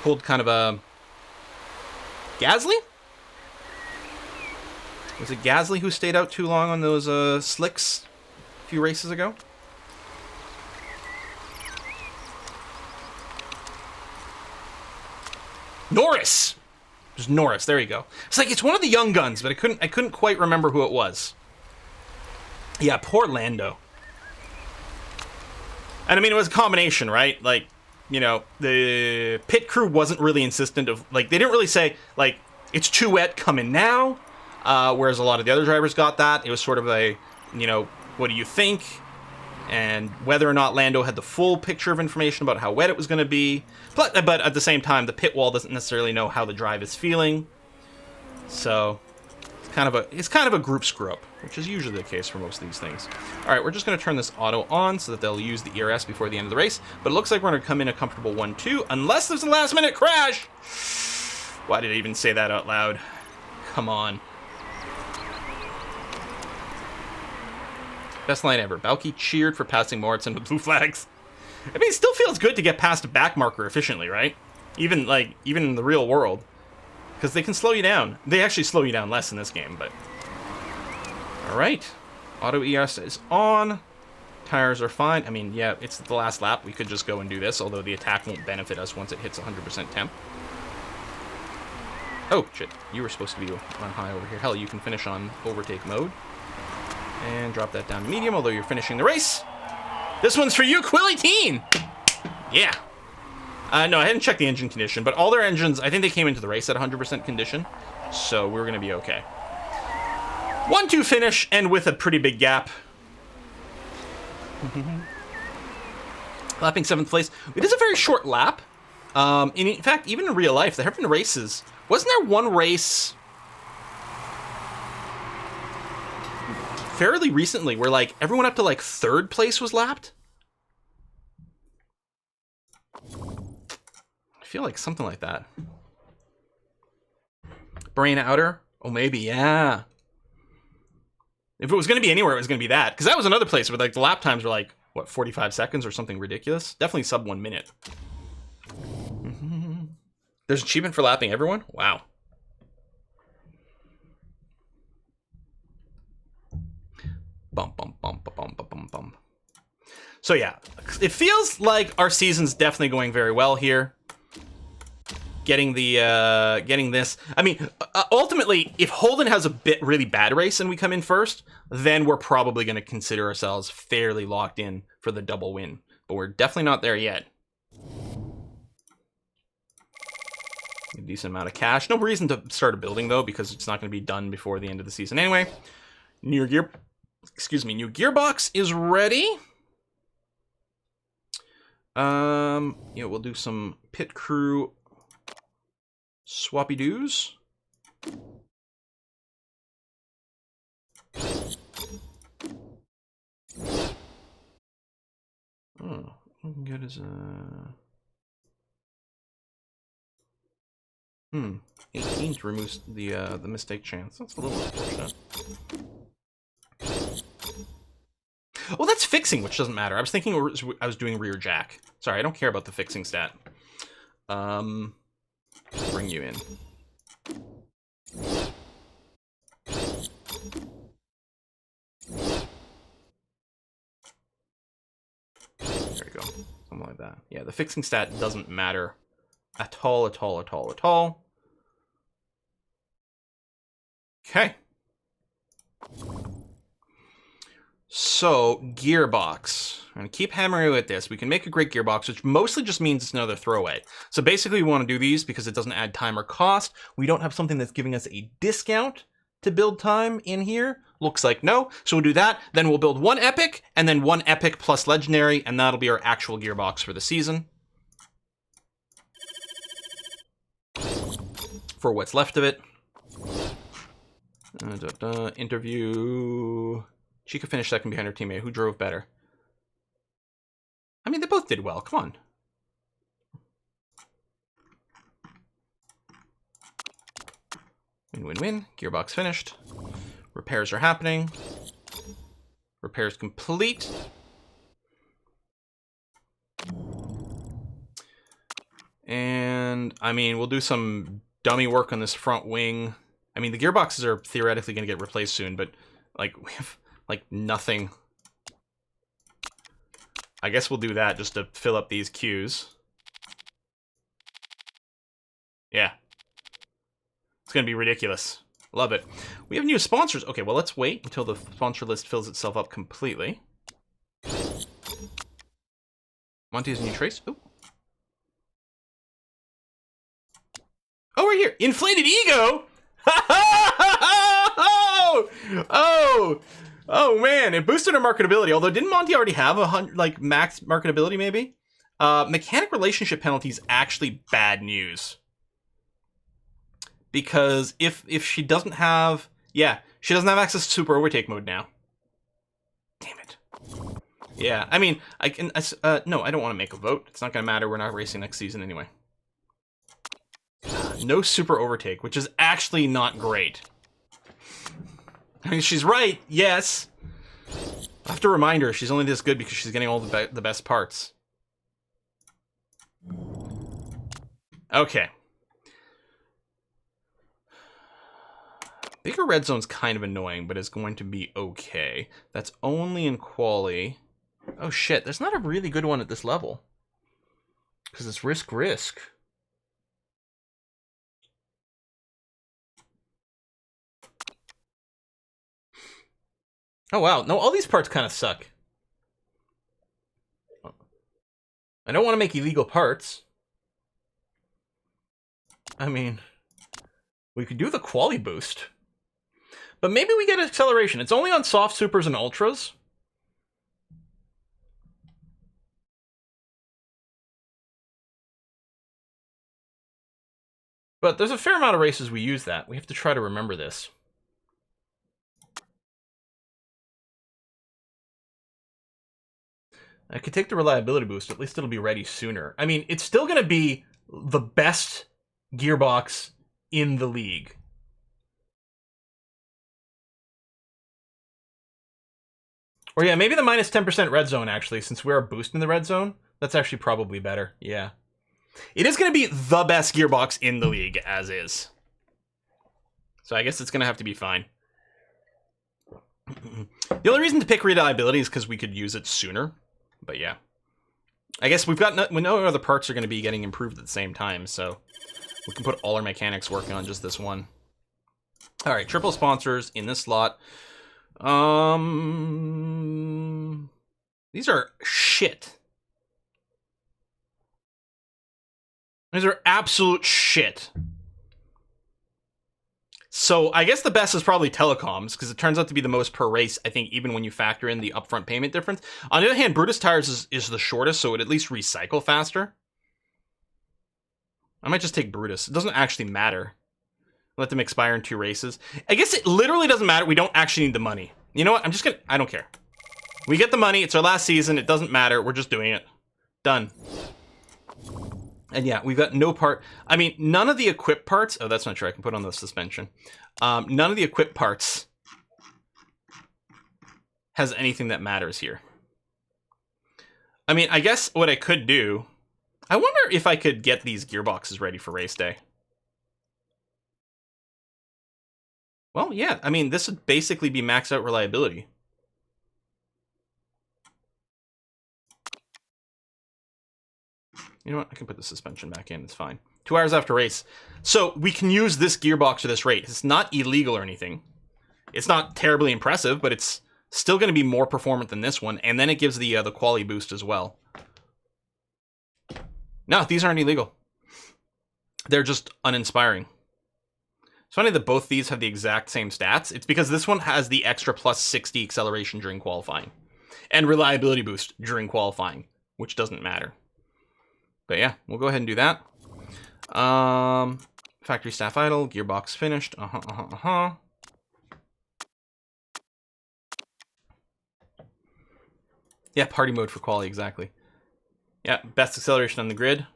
Pulled kind of a... Gasly? Was it Gasly who stayed out too long on those slicks a few races ago? Norris! There's Norris, there you go. It's like, it's one of the young guns, but I couldn't quite remember who it was. Yeah, poor Lando. And I mean, it was a combination, right? Like, you know, the pit crew wasn't really insistent of, like, they didn't really say, like, it's too wet, come in now. Whereas a lot of the other drivers got that. It was sort of a, you know, what do you think? And whether or not Lando had the full picture of information about how wet it was going to be. But at the same time, the pit wall doesn't necessarily know how the drive is feeling. So it's kind of a group screw up, which is usually the case for most of these things. All right, we're just going to turn this auto on so that they'll use the ERS before the end of the race. But it looks like we're going to come in a comfortable 1-2, unless there's a last-minute crash. Why did I even say that out loud? Come on. Best line ever. Balky cheered for passing Moritzen with blue flags. I mean, it still feels good to get past a back marker efficiently, right? Even in the real world. Because they can slow you down. They actually slow you down less in this game, but... Alright. Auto ERS is on. Tires are fine. I mean, yeah, it's the last lap. We could just go and do this, although the attack won't benefit us once it hits 100% temp. Oh, shit. You were supposed to be on high over here. Hell, you can finish on overtake mode. And drop that down to medium, although you're finishing the race. This one's for you, Quilly Teen! Yeah. No, I hadn't checked the engine condition, but all their engines, I think they came into the race at 100% condition, so we're going to be okay. 1-2 finish, and with a pretty big gap. Lapping 7th place. It is a very short lap. In fact, even in real life, there have been races. Wasn't there one race... fairly recently, where like everyone up to like 3rd place was lapped. I feel like something like that. Brain outer? Oh, maybe, yeah. If it was going to be anywhere, it was going to be that. Because that was another place where like the lap times were like, what, 45 seconds or something ridiculous? Definitely sub 1 minute. There's achievement for lapping everyone? Wow. Bum, bum, bum, bum, bum, bum, bum. So yeah, it feels like our season's definitely going very well here. Getting this. I mean, ultimately, if Holden has a really bad race and we come in first, then we're probably going to consider ourselves fairly locked in for the double win. But we're definitely not there yet. A decent amount of cash. No reason to start a building though, because it's not going to be done before the end of the season anyway. New gearbox is ready. Yeah, we'll do some pit crew swappy doos. Oh, we can get his 18th removes the mistake chance. That's a little unfortunate. Oh, that's fixing, which doesn't matter. I was thinking I was doing rear jack. Sorry, I don't care about the fixing stat. Bring you in. Something like that. Yeah, the fixing stat doesn't matter at all, at all, at all, at all. Okay. So, gearbox. I'm going to keep hammering with this. We can make a great gearbox, which mostly just means it's another throwaway. So basically, we want to do these because it doesn't add time or cost. We don't have something that's giving us a discount to build time in here. Looks like no. So we'll do that. Then we'll build one epic, and then one epic plus legendary, and that'll be our actual gearbox for the season. For what's left of it. Interview. Chica finished second behind her teammate. Who drove better? I mean, they both did well. Come on. Win, win, win. Gearbox finished. Repairs are happening. Repairs complete. And, I mean, we'll do some dummy work on this front wing. I mean, the gearboxes are theoretically going to get replaced soon, but, like, we have, like, nothing. I guess we'll do that just to fill up these queues. Yeah. It's going to be ridiculous. Love it. We have new sponsors. Okay, well, let's wait until the sponsor list fills itself up completely. Monty's new trace. Oh. Oh, right here. Inflated ego? Oh, man. It boosted our marketability. Although, didn't Monty already have 100, like, max marketability, maybe? Mechanic relationship penalty is actually bad news. Because if she doesn't have... Yeah, she doesn't have access to super overtake mode now. Damn it. Yeah, I mean, I can... no, I don't want to make a vote. It's not going to matter. We're not racing next season anyway. No super overtake, which is actually not great. I mean, she's right, yes. I have to remind her she's only this good because she's getting all the best parts. Okay. Bigger red zone's kind of annoying, but it's going to be okay. That's only in quali. Oh shit, there's not a really good one at this level. Because it's risk. Oh wow, no, all these parts kind of suck. I don't want to make illegal parts. I mean, we could do the quali boost. But maybe we get acceleration. It's only on soft supers and ultras. But there's a fair amount of races we use that. We have to try to remember this. I could take the reliability boost. At least it'll be ready sooner. I mean, it's still going to be the best gearbox in the league. Or yeah, maybe the minus 10% red zone, actually, since we're boosting the red zone. That's actually probably better. Yeah. It is going to be the best gearbox in the league, as is. So I guess it's going to have to be fine. The only reason to pick reliability is because we could use it sooner. But yeah. I guess we know other parts are going to be getting improved at the same time, so we can put all our mechanics working on just this one. Alright, triple sponsors in this slot. These are shit. These are absolute shit. So I guess the best is probably telecoms, because it turns out to be the most per race, I think, even when you factor in the upfront payment difference. On the other hand, Brutus Tires is the shortest, so it would at least recycle faster. I might just take Brutus. It doesn't actually matter. Let them expire in 2 races. I guess it literally doesn't matter. We don't actually need the money. You know what? I'm just gonna... I don't care. We get the money. It's our last season. It doesn't matter. We're just doing it. Done. And yeah, we've got no part... I mean, none of the equip parts... Oh, that's not true. I can put on the suspension. None of the equip parts has anything that matters here. I mean, I guess what I could do... I wonder if I could get these gearboxes ready for race day. Well, yeah. I mean, this would basically be maxed out reliability. You know what? I can put the suspension back in. It's fine. 2 hours after race. So we can use this gearbox for this rate. It's not illegal or anything. It's not terribly impressive, but it's still going to be more performant than this one. And then it gives the quality boost as well. No, these aren't illegal. They're just uninspiring. It's funny that both these have the exact same stats. It's because this one has the extra plus 60 acceleration during qualifying. And reliability boost during qualifying, which doesn't matter. But yeah, we'll go ahead and do that. Factory staff idle, gearbox finished. Yeah, party mode for quality, exactly. Yeah, best acceleration on the grid.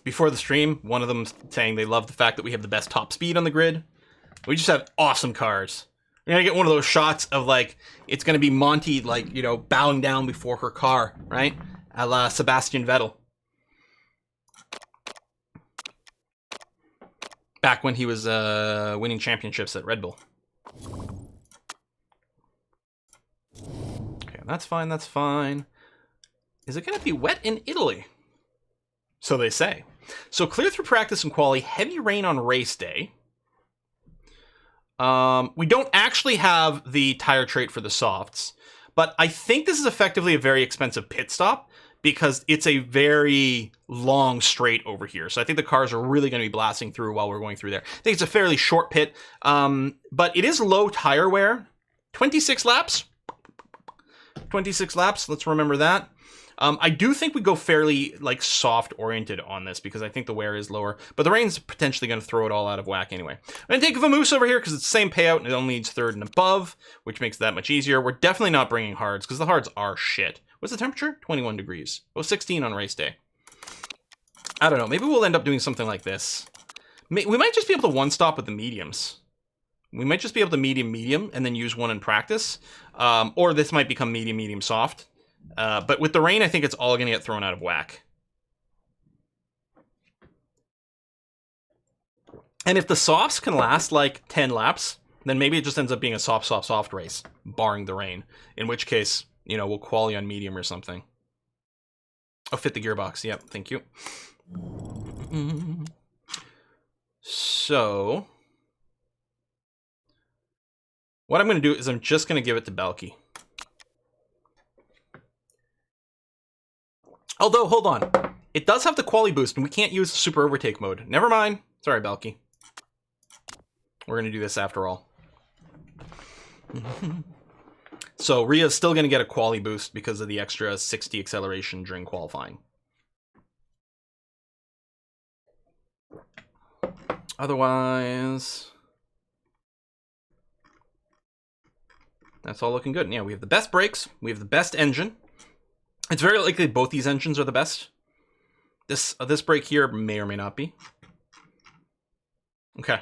Before the stream, one of them saying they love the fact that we have the best top speed on the grid. We just have awesome cars. We're gonna get one of those shots of like, it's gonna be Monty, like, you know, bowing down before her car, right? A la Sebastian Vettel. Back when he was winning championships at Red Bull. Okay, that's fine, that's fine. Is it gonna be wet in Italy? So they say. So clear through practice and quali, heavy rain on race day. We don't actually have the tire trait for the softs, but I think this is effectively a very expensive pit stop because it's a very long straight over here. So I think the cars are really going to be blasting through while we're going through there. I think it's a fairly short pit, but it is low tire wear. 26 laps. 26 laps, let's remember that. I do think we go fairly like soft oriented on this because I think the wear is lower, but the rain's potentially going to throw it all out of whack anyway. I'm going to take Vamoose over here because it's the same payout and it only needs third and above, which makes it that much easier. We're definitely not bringing hards because the hards are shit. What's the temperature? 21 degrees. Well, 16 on race day. I don't know. Maybe we'll end up doing something like this. We might just be able to one stop with the mediums. We might just be able to medium and then use one in practice. Or this might become medium soft. But with the rain, I think it's all going to get thrown out of whack. And if the softs can last like 10 laps, then maybe it just ends up being a soft race, barring the rain. In which case, you know, we'll quali on medium or something. Oh, fit the gearbox. Yep, thank you. So, what I'm going to do is I'm just going to give it to Belky. Although, hold on. It does have the quali boost, and we can't use the super overtake mode. Never mind. Sorry, Belky. We're going to do this after all. So, Rhea's still going to get a quali boost because of the extra 60 acceleration during qualifying. Otherwise, that's all looking good. And yeah, we have the best brakes. We have the best engine. It's very likely both these engines are the best. This brake here may or may not be. Okay.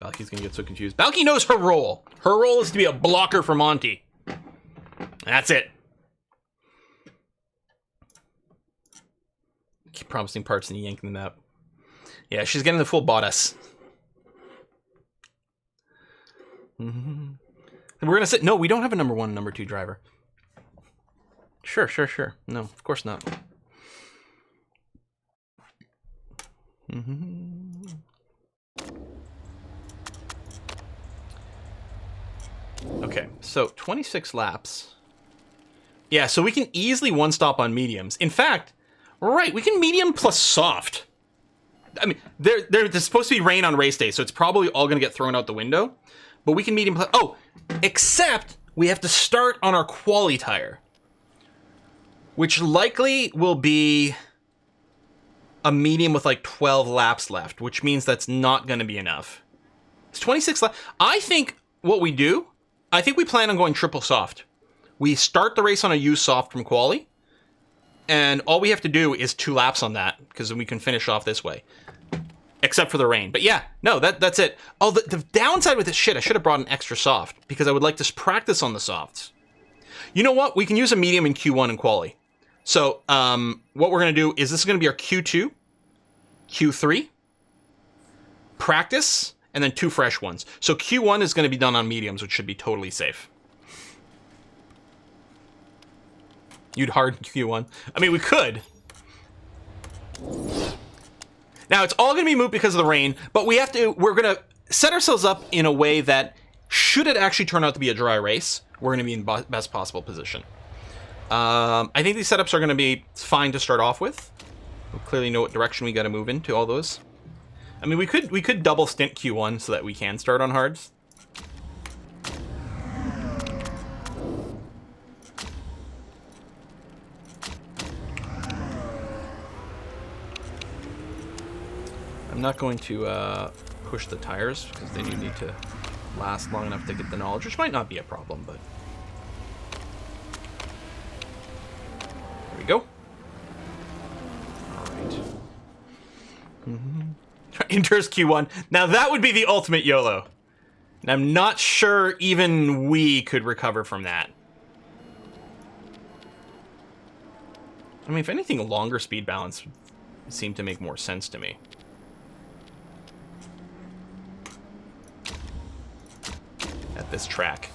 Balky's gonna get so confused. Balky knows her role. Her role is to be a blocker for Monty. That's it. Keep promising parts and yanking them out. Yeah, she's getting the full bodice. Mm-hmm. And we're gonna say, no, we don't have a number 1 and number 2 driver. Sure. No, of course not. Mm-hmm. Okay, so 26 laps. Yeah, so we can easily one stop on mediums. In fact, right, we can medium plus soft. I mean, there's supposed to be rain on race day, so it's probably all gonna get thrown out the window. But we can medium plus, oh, except we have to start on our quali tire, which likely will be a medium with like 12 laps left, which means that's not going to be enough. It's 26 laps. I think what we do, I think we plan on going triple soft. We start the race on a U soft from quali, and all we have to do is 2 laps on that, because then we can finish off this way. Except for the rain. But yeah, no, that's it. Oh, the downside with this shit, I should have brought an extra soft, because I would like to practice on the softs. You know what? We can use a medium in Q1 and quali. So, what we're going to do is this is going to be our Q2, Q3, practice, and then 2 fresh ones. So Q1 is going to be done on mediums, which should be totally safe. You'd hard Q1. I mean, we could. Now, it's all going to be moot because of the rain, but we're going to set ourselves up in a way that, should it actually turn out to be a dry race, we're going to be in best possible position. I think these setups are going to be fine to start off with. We clearly know what direction we got to move into all those. I mean, we could double stint Q1 so that we can start on hards. I'm not going to push the tires because they do need to last long enough to get the knowledge, which might not be a problem, but there we go. All right. Enters Q1. Now that would be the ultimate YOLO. And I'm not sure even we could recover from that. I mean, if anything, a longer speed balance would seem to make more sense to me. At this track.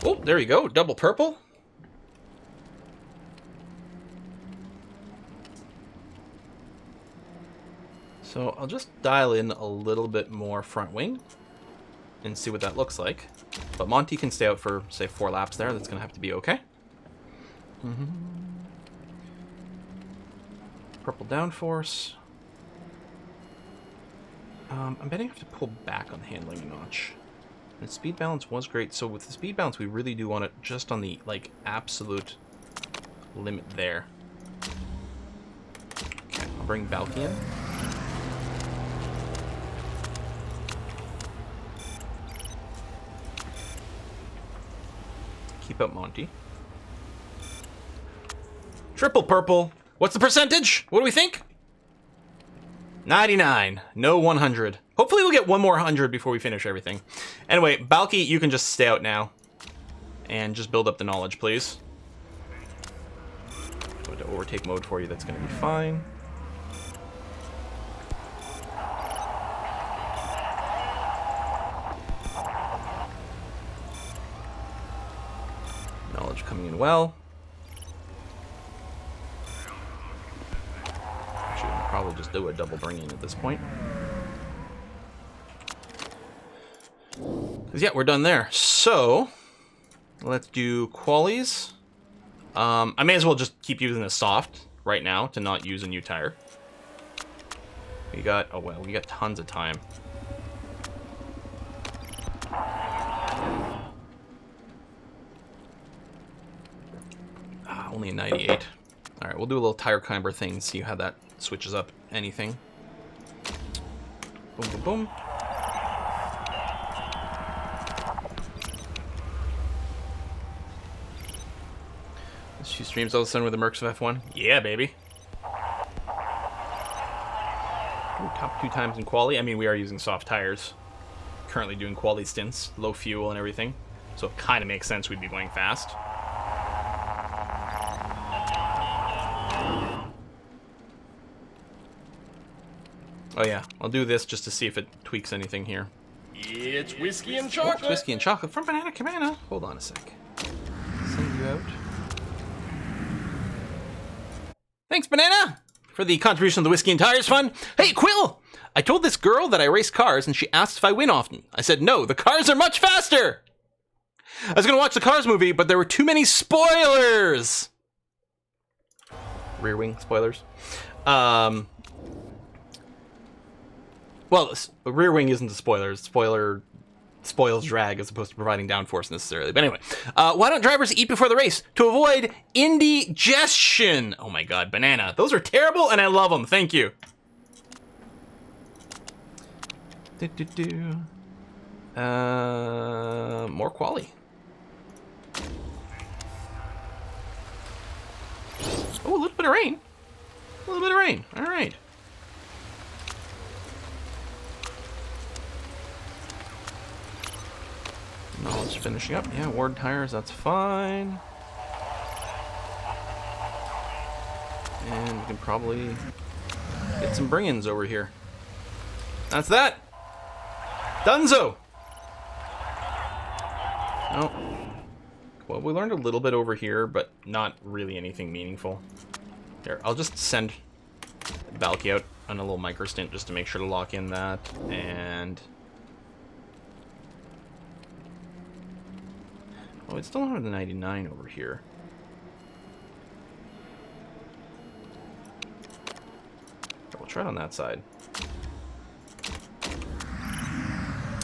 Oh, there you go. Double purple. So I'll just dial in a little bit more front wing and see what that looks like. But Monty can stay out for, say, 4 laps there. That's going to have to be okay. Purple downforce. I'm betting I have to pull back on handling a notch. The speed balance was great, so with the speed balance, we really do want it just on the, like, absolute limit there. Okay, I'll bring Balky in. Keep up Monty. Triple purple. What's the percentage? What do we think? 99. No 100. Hopefully we'll get one more 100 before we finish everything. Anyway, Balky, you can just stay out now. And just build up the knowledge, please. Go to overtake mode for you. That's going to be fine. Knowledge coming in well. Actually, I'll probably just do a double bring in at this point. Because, yeah, we're done there. So, let's do qualies. I may as well just keep using this soft right now to not use a new tire. We got, oh well, we got tons of time. Only a 98. All right, we'll do a little tire climber thing and see how that switches up anything. Boom, boom, boom. She streams all of a sudden with the Mercs of F1. Yeah, baby. Ooh, top 2 times in quali. I mean, we are using soft tires. Currently doing quali stints, low fuel and everything. So it kind of makes sense we'd be going fast. Oh yeah, I'll do this just to see if it tweaks anything here. It's whiskey and chocolate. It's whiskey and chocolate from Banana Cabana. Hold on a sec. Send you out. Thanks, Banana, for the contribution of the Whiskey and Tires Fund. Hey, Quill! I told this girl that I race cars, and she asked if I win often. I said, no, the cars are much faster! I was going to watch the Cars movie, but there were too many spoilers! Rear wing spoilers. Well, rear wing isn't a spoiler. Spoiler spoils drag as opposed to providing downforce necessarily. But anyway, why don't drivers eat before the race? To avoid indigestion. Oh my god, Banana. Those are terrible and I love them. Thank you. More quali. Oh, a little bit of rain. A little bit of rain. All right. Knowledge finishing up. Yeah, ward tires, that's fine. And we can probably get some bring-ins over here. That's that. Dunzo. Oh. Well, we learned a little bit over here, but not really anything meaningful. Here, I'll just send Valky out on a little micro stint just to make sure to lock in that. And... oh, it's still have the 99 over here. We'll try it on that side.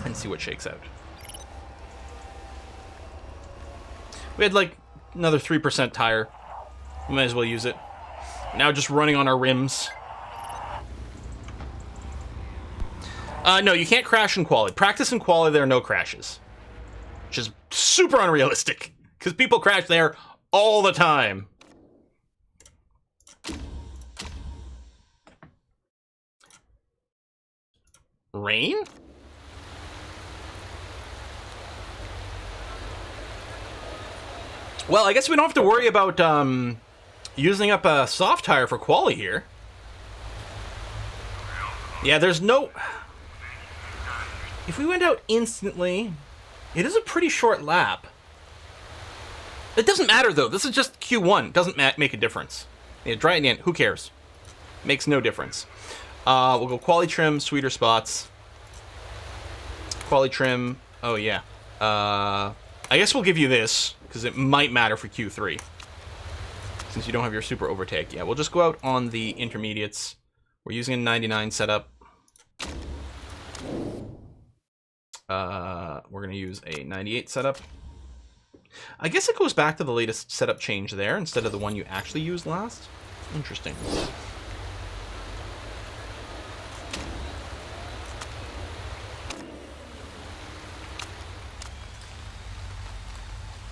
And see what shakes out. We had like another 3% tire. We might as well use it. Now just running on our rims. No, you can't crash in quali. Practice in quali, there are no crashes. Which is super unrealistic. Because people crash there all the time. Rain? Well, I guess we don't have to worry about using up a soft tire for quali here. Yeah, there's no... if we went out instantly, it is a pretty short lap. It doesn't matter, though. This is just Q1. It doesn't make a difference. Yeah, dry it in. Who cares? Makes no difference. We'll go quali trim, sweeter spots. Quali trim. Oh, yeah. I guess we'll give you this, because it might matter for Q3. Since you don't have your super overtake. Yeah, we'll just go out on the intermediates. We're using a 99 setup. We're going to use a 98 setup. I guess it goes back to the latest setup change there, instead of the one you actually used last. Interesting.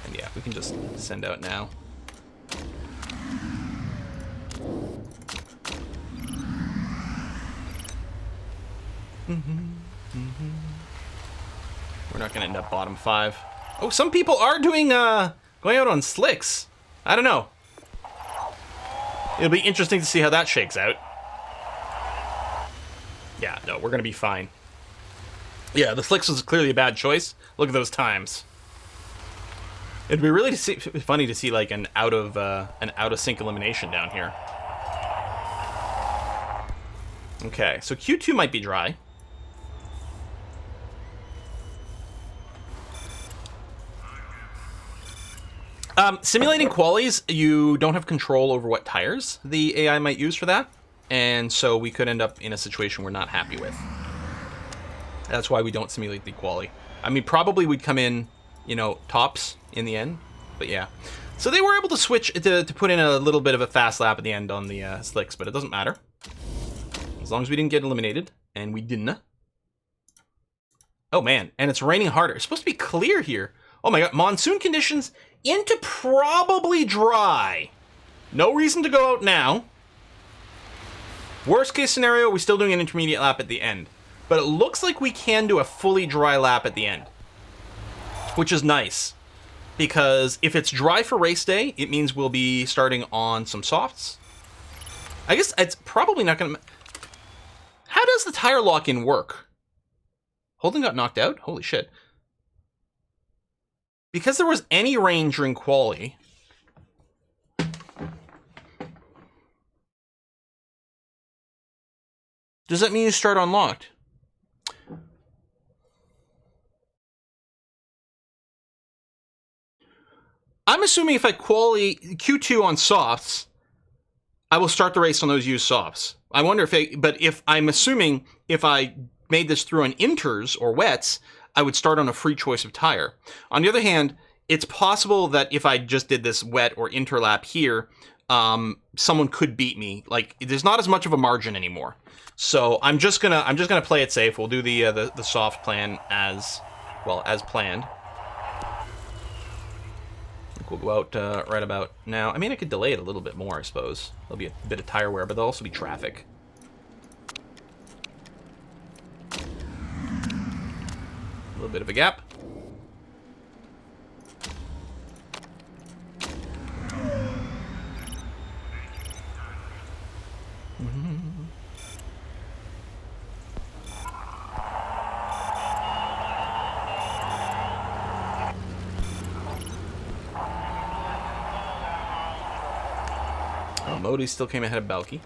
And yeah, we can just send out now. We're not going to end up bottom 5. Oh, some people are doing, going out on slicks. I don't know. It'll be interesting to see how that shakes out. Yeah, no, we're going to be fine. Yeah, the slicks was clearly a bad choice. Look at those times. It'd be really funny to see like an out of sync elimination down here. Okay, so Q2 might be dry. Simulating qualies, you don't have control over what tires the AI might use for that, and so we could end up in a situation we're not happy with. That's why we don't simulate the quali. I mean, probably we'd come in, you know, tops in the end, but yeah. So they were able to switch to put in a little bit of a fast lap at the end on the slicks, but it doesn't matter. As long as we didn't get eliminated, and we didn't. Oh man, and it's raining harder. It's supposed to be clear here. Oh my god, monsoon conditions into probably dry. No reason to go out now. Worst case scenario, we're still doing an intermediate lap at the end. But it looks like we can do a fully dry lap at the end. Which is nice. Because if it's dry for race day, it means we'll be starting on some softs. I guess it's probably not going to... How does the tire lock-in work? Holden got knocked out? Holy shit. Because there was any rain during quali... Does that mean you start unlocked? I'm assuming if I quali Q2 on softs, I will start the race on those used softs. I wonder if but if I'm assuming if I made this through on inters or wets, I would start on a free choice of tire. On the other hand, it's possible that if I just did this wet or interlap here, someone could beat me. Like, there's not as much of a margin anymore. So I'm just gonna play it safe. We'll do the soft plan as well as planned. think we'll go out right about now. I mean, I could delay it a little bit more, I suppose. There'll be a bit of tire wear, but there'll also be traffic. A little bit of a gap. Modi still came ahead of Balky.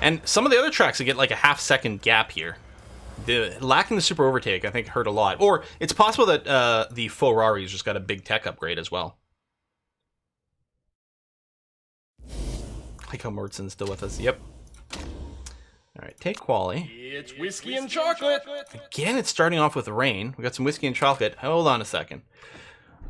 And some of the other tracks that get like a half-second gap here. Lacking the super overtake, I think, hurt a lot. Or it's possible that the Ferrari's just got a big tech upgrade as well. Like how Mortson's still with us. Yep. Alright, take quali. It's whiskey and chocolate. Again, it's starting off with rain. We got some whiskey and chocolate. Hold on a second.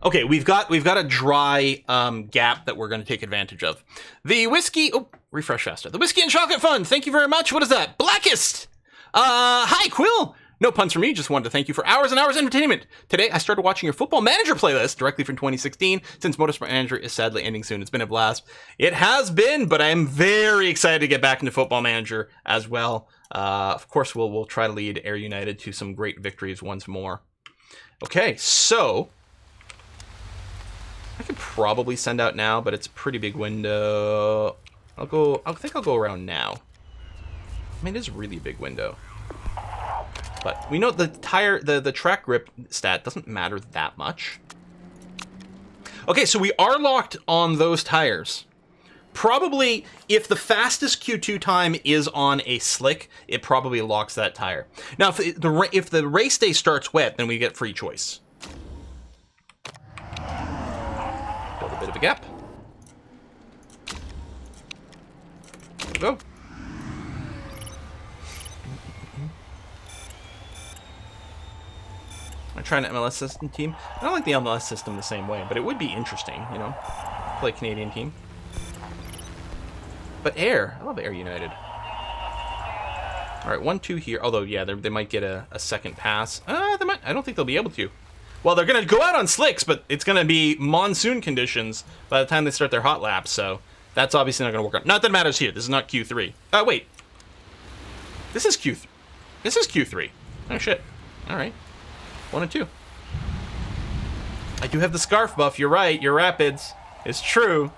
Okay, we've got a dry gap that we're going to take advantage of. The whiskey... Oh, refresh faster. The whiskey and chocolate fund. Thank you very much. What is that? Blackest! Hi, Quill! No puns for me. Just wanted to thank you for hours and hours of entertainment. Today, I started watching your Football Manager playlist directly from 2016, since Motorsport Manager is sadly ending soon. It's been a blast. It has been, but I am very excited to get back into Football Manager as well. Of course, we'll try to lead Air United to some great victories once more. Okay, so... I could probably send out now, but it's a pretty big window. I think I'll go around now. I mean, it is a really big window. But we know the track grip stat doesn't matter that much. Okay, so we are locked on those tires. Probably, if the fastest Q2 time is on a slick, it probably locks that tire. Now, if the race day starts wet, then we get free choice. A bit of a gap. Go. I'm trying an MLS system team. I don't like the MLS system the same way, but it would be interesting, you know, play Canadian team. But Air, I love Air United. All right, 1-2 here. Although, yeah, they might get a second pass. They might. I don't think they'll be able to. Well, they're going to go out on slicks, but it's going to be monsoon conditions by the time they start their hot laps, so that's obviously not going to work out. Not that it matters here. This is not Q3. Oh, wait. This is Q3. This is Q3. Oh, shit. All right. 1 and 2. I do have the scarf buff. You're right. Your Rapids. It's true.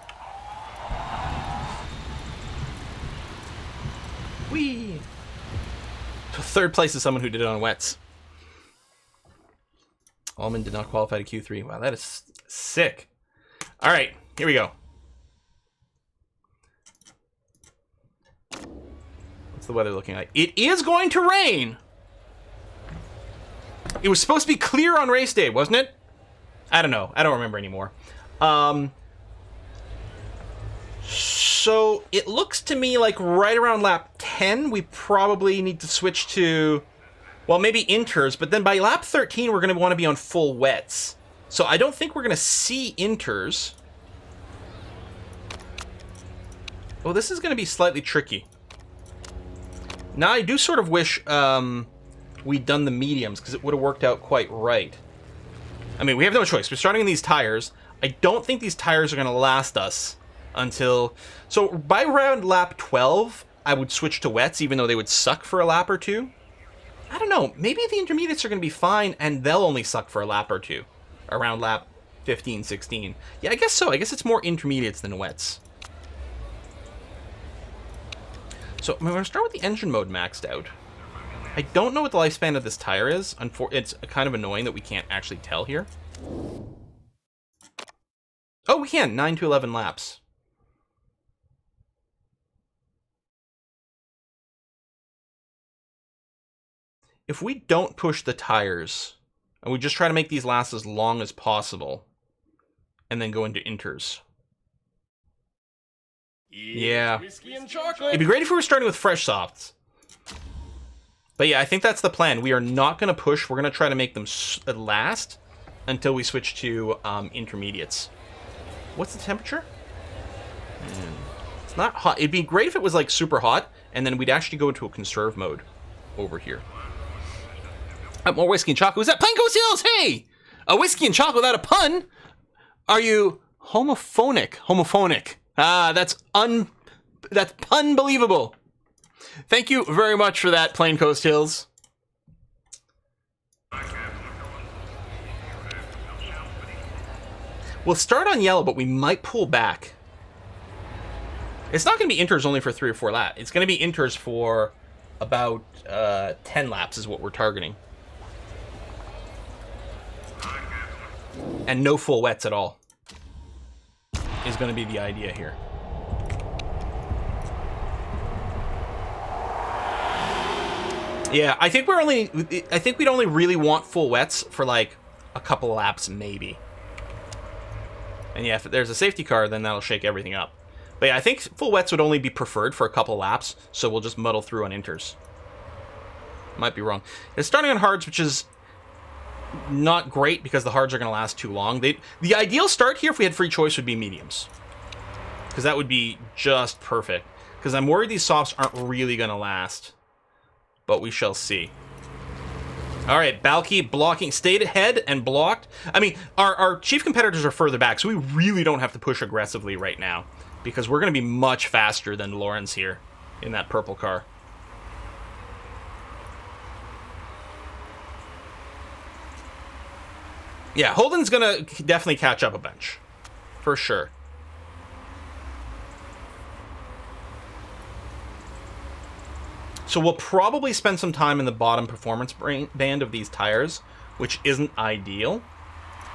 Whee! So third place is someone who did it on wets. Allman did not qualify to Q3. Wow, that is sick. All right, here we go. What's the weather looking like? It is going to rain. It was supposed to be clear on race day, wasn't it? I don't know. I don't remember anymore. So it looks to me like right around lap 10, we probably need to switch to... Well, maybe inters, but then by lap 13, we're going to want to be on full wets. So I don't think we're going to see inters. Oh, this is going to be slightly tricky. Now, I do sort of wish we'd done the mediums, because it would have worked out quite right. I mean, we have no choice. We're starting in these tires. I don't think these tires are going to last us until... So by around lap 12, I would switch to wets, even though they would suck for a lap or two. I don't know, maybe the intermediates are going to be fine, and they'll only suck for a lap or two. Around lap 15, 16. Yeah, I guess so. I guess it's more intermediates than wets. So, I'm going to start with the engine mode maxed out. I don't know what the lifespan of this tire is. It's kind of annoying that we can't actually tell here. Oh, we can. 9 to 11 laps. If we don't push the tires, and we just try to make these last as long as possible, and then go into inters. Yeah. Whiskey and chocolate. It'd be great if we were starting with fresh softs. But yeah, I think that's the plan. We are not going to push. We're going to try to make them last until we switch to intermediates. What's the temperature? It's not hot. It'd be great if it was like super hot, and then we'd actually go into a conserve mode over here. More whiskey and chocolate. Was that Planko Hills? Hey! A whiskey and chocolate without a pun? Are you homophonic? Homophonic. Ah, that's unbelievable. Thank you very much for that, Plain Coast Hills. We'll start on yellow, but we might pull back. It's not going to be inters only for 3 or 4 laps. It's going to be inters for about 10 laps is what we're targeting. And no full wets at all is going to be the idea here. Yeah, I think we'd only really want full wets for like a couple of laps maybe. And yeah, if there's a safety car, then that'll shake everything up. But yeah, I think full wets would only be preferred for a couple of laps, so we'll just muddle through on inters. Might be wrong. It's starting on hards, which is not great because the hards are going to last too long. The ideal start here, if we had free choice, would be mediums. Because that would be just perfect. Because I'm worried these softs aren't really going to last. But we shall see. All right, Balky blocking, stayed ahead and blocked. I mean, our chief competitors are further back, so we really don't have to push aggressively right now. Because we're going to be much faster than Lawrence here in that purple car. Yeah, Holden's going to definitely catch up a bunch. For sure. So we'll probably spend some time in the bottom performance band of these tires, which isn't ideal.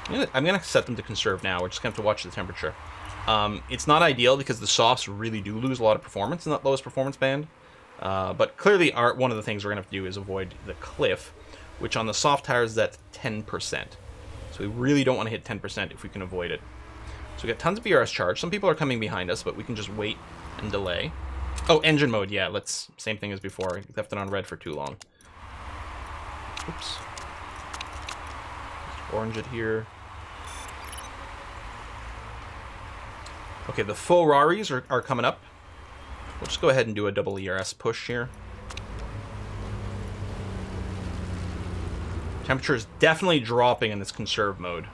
I'm going to set them to conserve now. We're just going to have to watch the temperature. It's not ideal because the softs really do lose a lot of performance in that lowest performance band. But clearly one of the things we're going to have to do is avoid the cliff, which on the soft tires is at 10%. So we really don't want to hit 10% if we can avoid it. So we got tons of BRS charge. Some people are coming behind us, but we can just wait and delay. Oh, engine mode, yeah, same thing as before. I left it on red for too long. Oops. Orange it here. Okay, the full Raris are coming up. We'll just go ahead and do a double ERS push here. Temperature is definitely dropping in this conserve mode.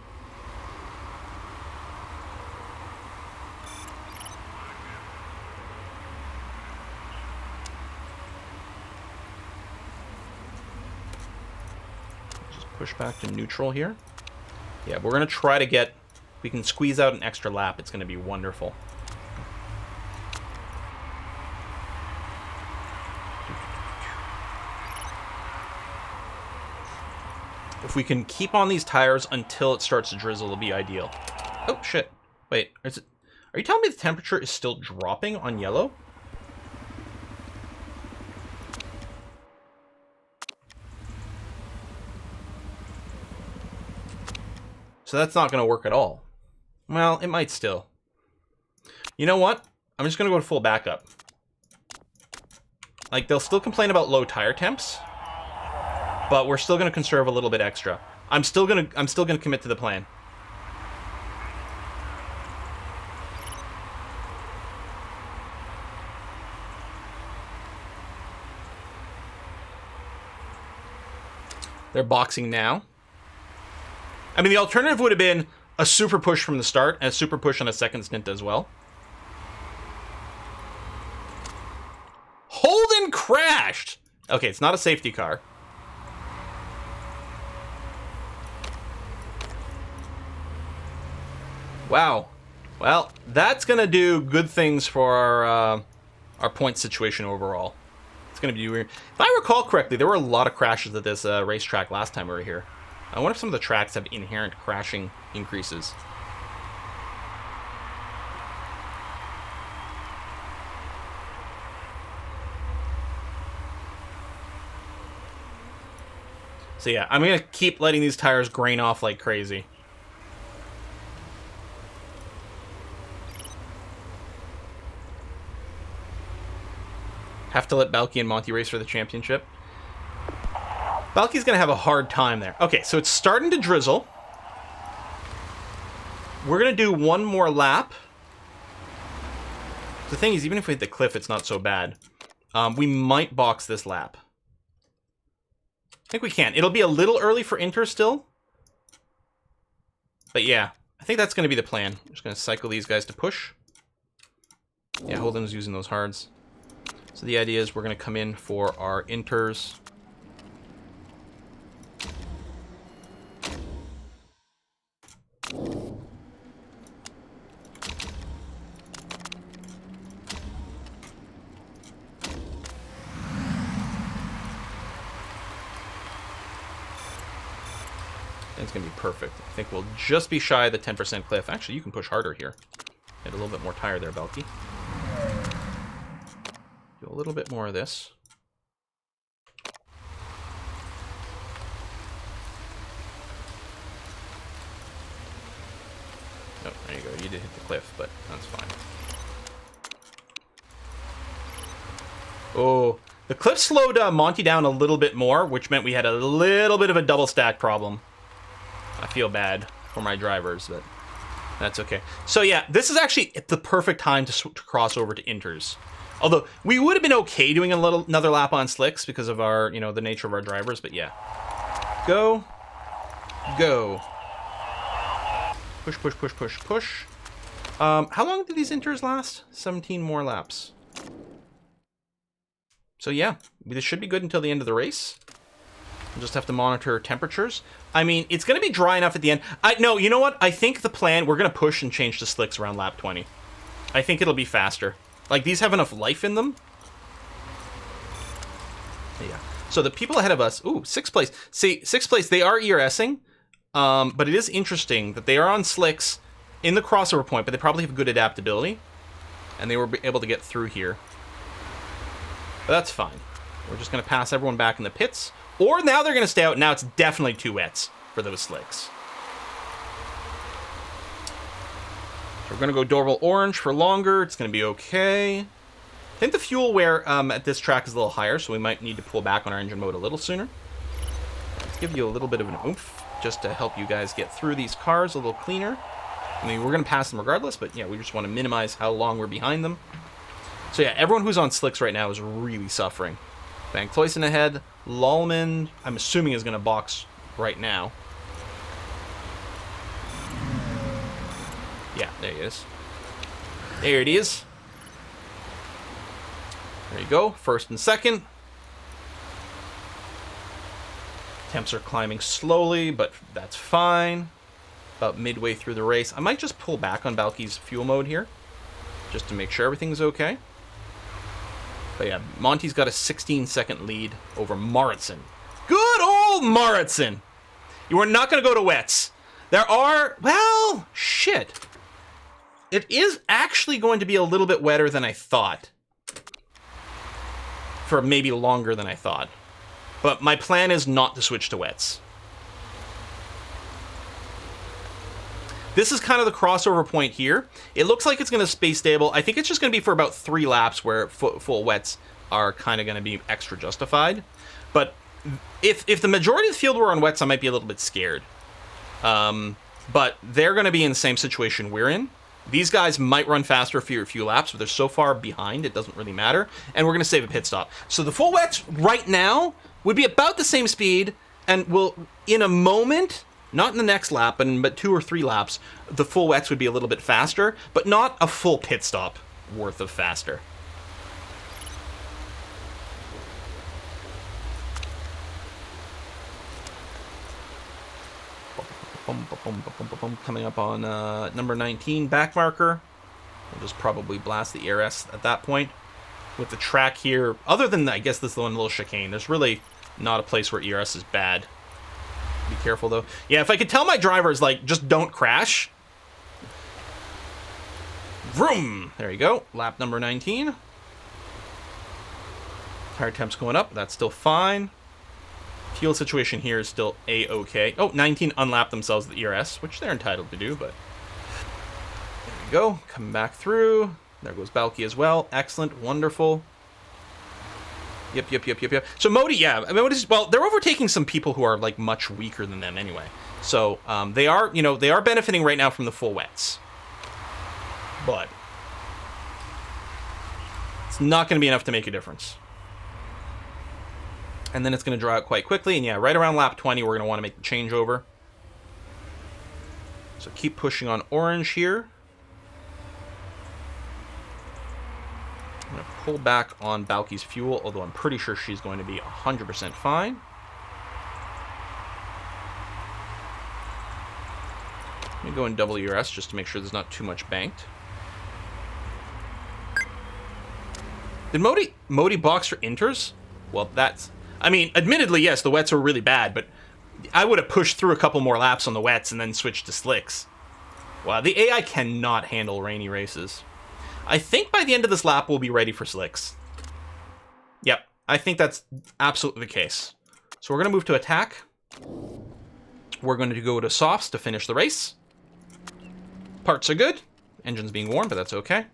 Just push back to neutral here. Yeah, we're going to try to get... If we can squeeze out an extra lap, it's going to be wonderful. If we can keep on these tires until it starts to drizzle, it'll be ideal. Oh, shit. Wait, are you telling me the temperature is still dropping on yellow? So that's not going to work at all. Well, it might still. You know what? I'm just going to go to full backup. Like, they'll still complain about low tire temps, but we're still going to conserve a little bit extra. I'm still going to commit to the plan. They're boxing now. I mean, the alternative would have been a super push from the start and a super push on a second stint as well. Holden crashed! Okay, it's not a safety car. Wow. Well, that's going to do good things for our point situation overall. It's going to be weird. If I recall correctly, there were a lot of crashes at this racetrack last time we were here. I wonder if some of the tracks have inherent crashing increases. So yeah, I'm going to keep letting these tires grain off like crazy. Have to let Balky and Monty race for the championship. Balky's going to have a hard time there. Okay, so it's starting to drizzle. We're going to do one more lap. The thing is, even if we hit the cliff, it's not so bad. We might box this lap. I think we can. It'll be a little early for Inter still. But yeah, I think that's going to be the plan. I'm just going to cycle these guys to push. Yeah, Holden's using those hards. So the idea is we're going to come in for our inters. It's going to be perfect. I think we'll just be shy of the 10% cliff. Actually, you can push harder here. Get a little bit more tire there, Belky. Do a little bit more of this. Oh, there you go. You did hit the cliff, but that's fine. Oh, the cliff slowed Monty down a little bit more, which meant we had a little bit of a double stack problem. I feel bad for my drivers, but that's okay. So yeah, this is actually the perfect time to cross over to inters. Although we would have been okay doing another lap on slicks because of our, you know, the nature of our drivers, but yeah. Go. Go. Push, push, push, push, push. How long do these inters last? 17 more laps. So yeah, this should be good until the end of the race. We'll just have to monitor temperatures. I mean, it's going to be dry enough at the end. No, you know what? I think the plan, we're going to push and change to slicks around lap 20. I think it'll be faster. Like, these have enough life in them. Yeah. So the people ahead of us, ooh, 6th place. See, 6th place, they are ERSing. But it is interesting that they are on slicks in the crossover point, but they probably have good adaptability. And they were able to get through here. But that's fine. We're just going to pass everyone back in the pits. Or now they're going to stay out. Now it's definitely 2 wets for those slicks. So we're going to go Dorval Orange for longer. It's going to be okay. I think the fuel wear at this track is a little higher, so we might need to pull back on our engine mode a little sooner. Let's give you a little bit of an oomph just to help you guys get through these cars a little cleaner. I mean, we're going to pass them regardless, but yeah, we just want to minimize how long we're behind them. So yeah, everyone who's on slicks right now is really suffering. Van Cloyson ahead. Lallman, I'm assuming, is going to box right now. Yeah, there he is. There it is. There you go. First and second. Temps are climbing slowly, but that's fine. About midway through the race. I might just pull back on Balky's fuel mode here, just to make sure everything's okay. But yeah, Monty's got a 16-second lead over Maritson. Good old Maritson! You are not going to go to wets. There are, well, shit. It is actually going to be a little bit wetter than I thought. For maybe longer than I thought. But my plan is not to switch to wets. This is kind of the crossover point here. It looks like it's going to stay stable. I think it's just going to be for about 3 laps where full wets are kind of going to be extra justified. But if the majority of the field were on wets, I might be a little bit scared. But they're going to be in the same situation we're in. These guys might run faster for a few laps, but they're so far behind, it doesn't really matter. And we're going to save a pit stop. So the full wets right now would be about the same speed, and will, in a moment... Not in the next lap, but 2 or 3 laps, the full wets would be a little bit faster, but not a full pit stop worth of faster. Coming up on number 19, back marker. We'll just probably blast the ERS at that point. With the track here, other than, I guess, this one little chicane, there's really not a place where ERS is bad. Be careful, though. Yeah, if I could tell my drivers, like, just don't crash. Vroom! There you go. Lap number 19. Tire temp's going up. That's still fine. Fuel situation here is still A-okay. Oh, 19 unlapped themselves with the ERS, which they're entitled to do, but... There we go. Coming back through. There goes Balky as well. Excellent. Wonderful. Yep. So Modi, yeah, I mean, Modi's, well, they're overtaking some people who are like much weaker than them anyway. So they are, you know, they are benefiting right now from the full wets, but it's not going to be enough to make a difference. And then it's going to dry out quite quickly. And yeah, right around lap 20, we're going to want to make the changeover. So keep pushing on orange here. I'm going to pull back on Balky's fuel, although I'm pretty sure she's going to be 100% fine. Let me go in double ERS just to make sure there's not too much banked. Did Modi box for inters? Well, that's... I mean, admittedly, yes, the wets were really bad, but I would have pushed through a couple more laps on the wets and then switched to slicks. Wow, the AI cannot handle rainy races. I think by the end of this lap, we'll be ready for slicks. Yep, I think that's absolutely the case. So we're going to move to attack. We're going to go to softs to finish the race. Parts are good. Engine's being warm, but that's okay.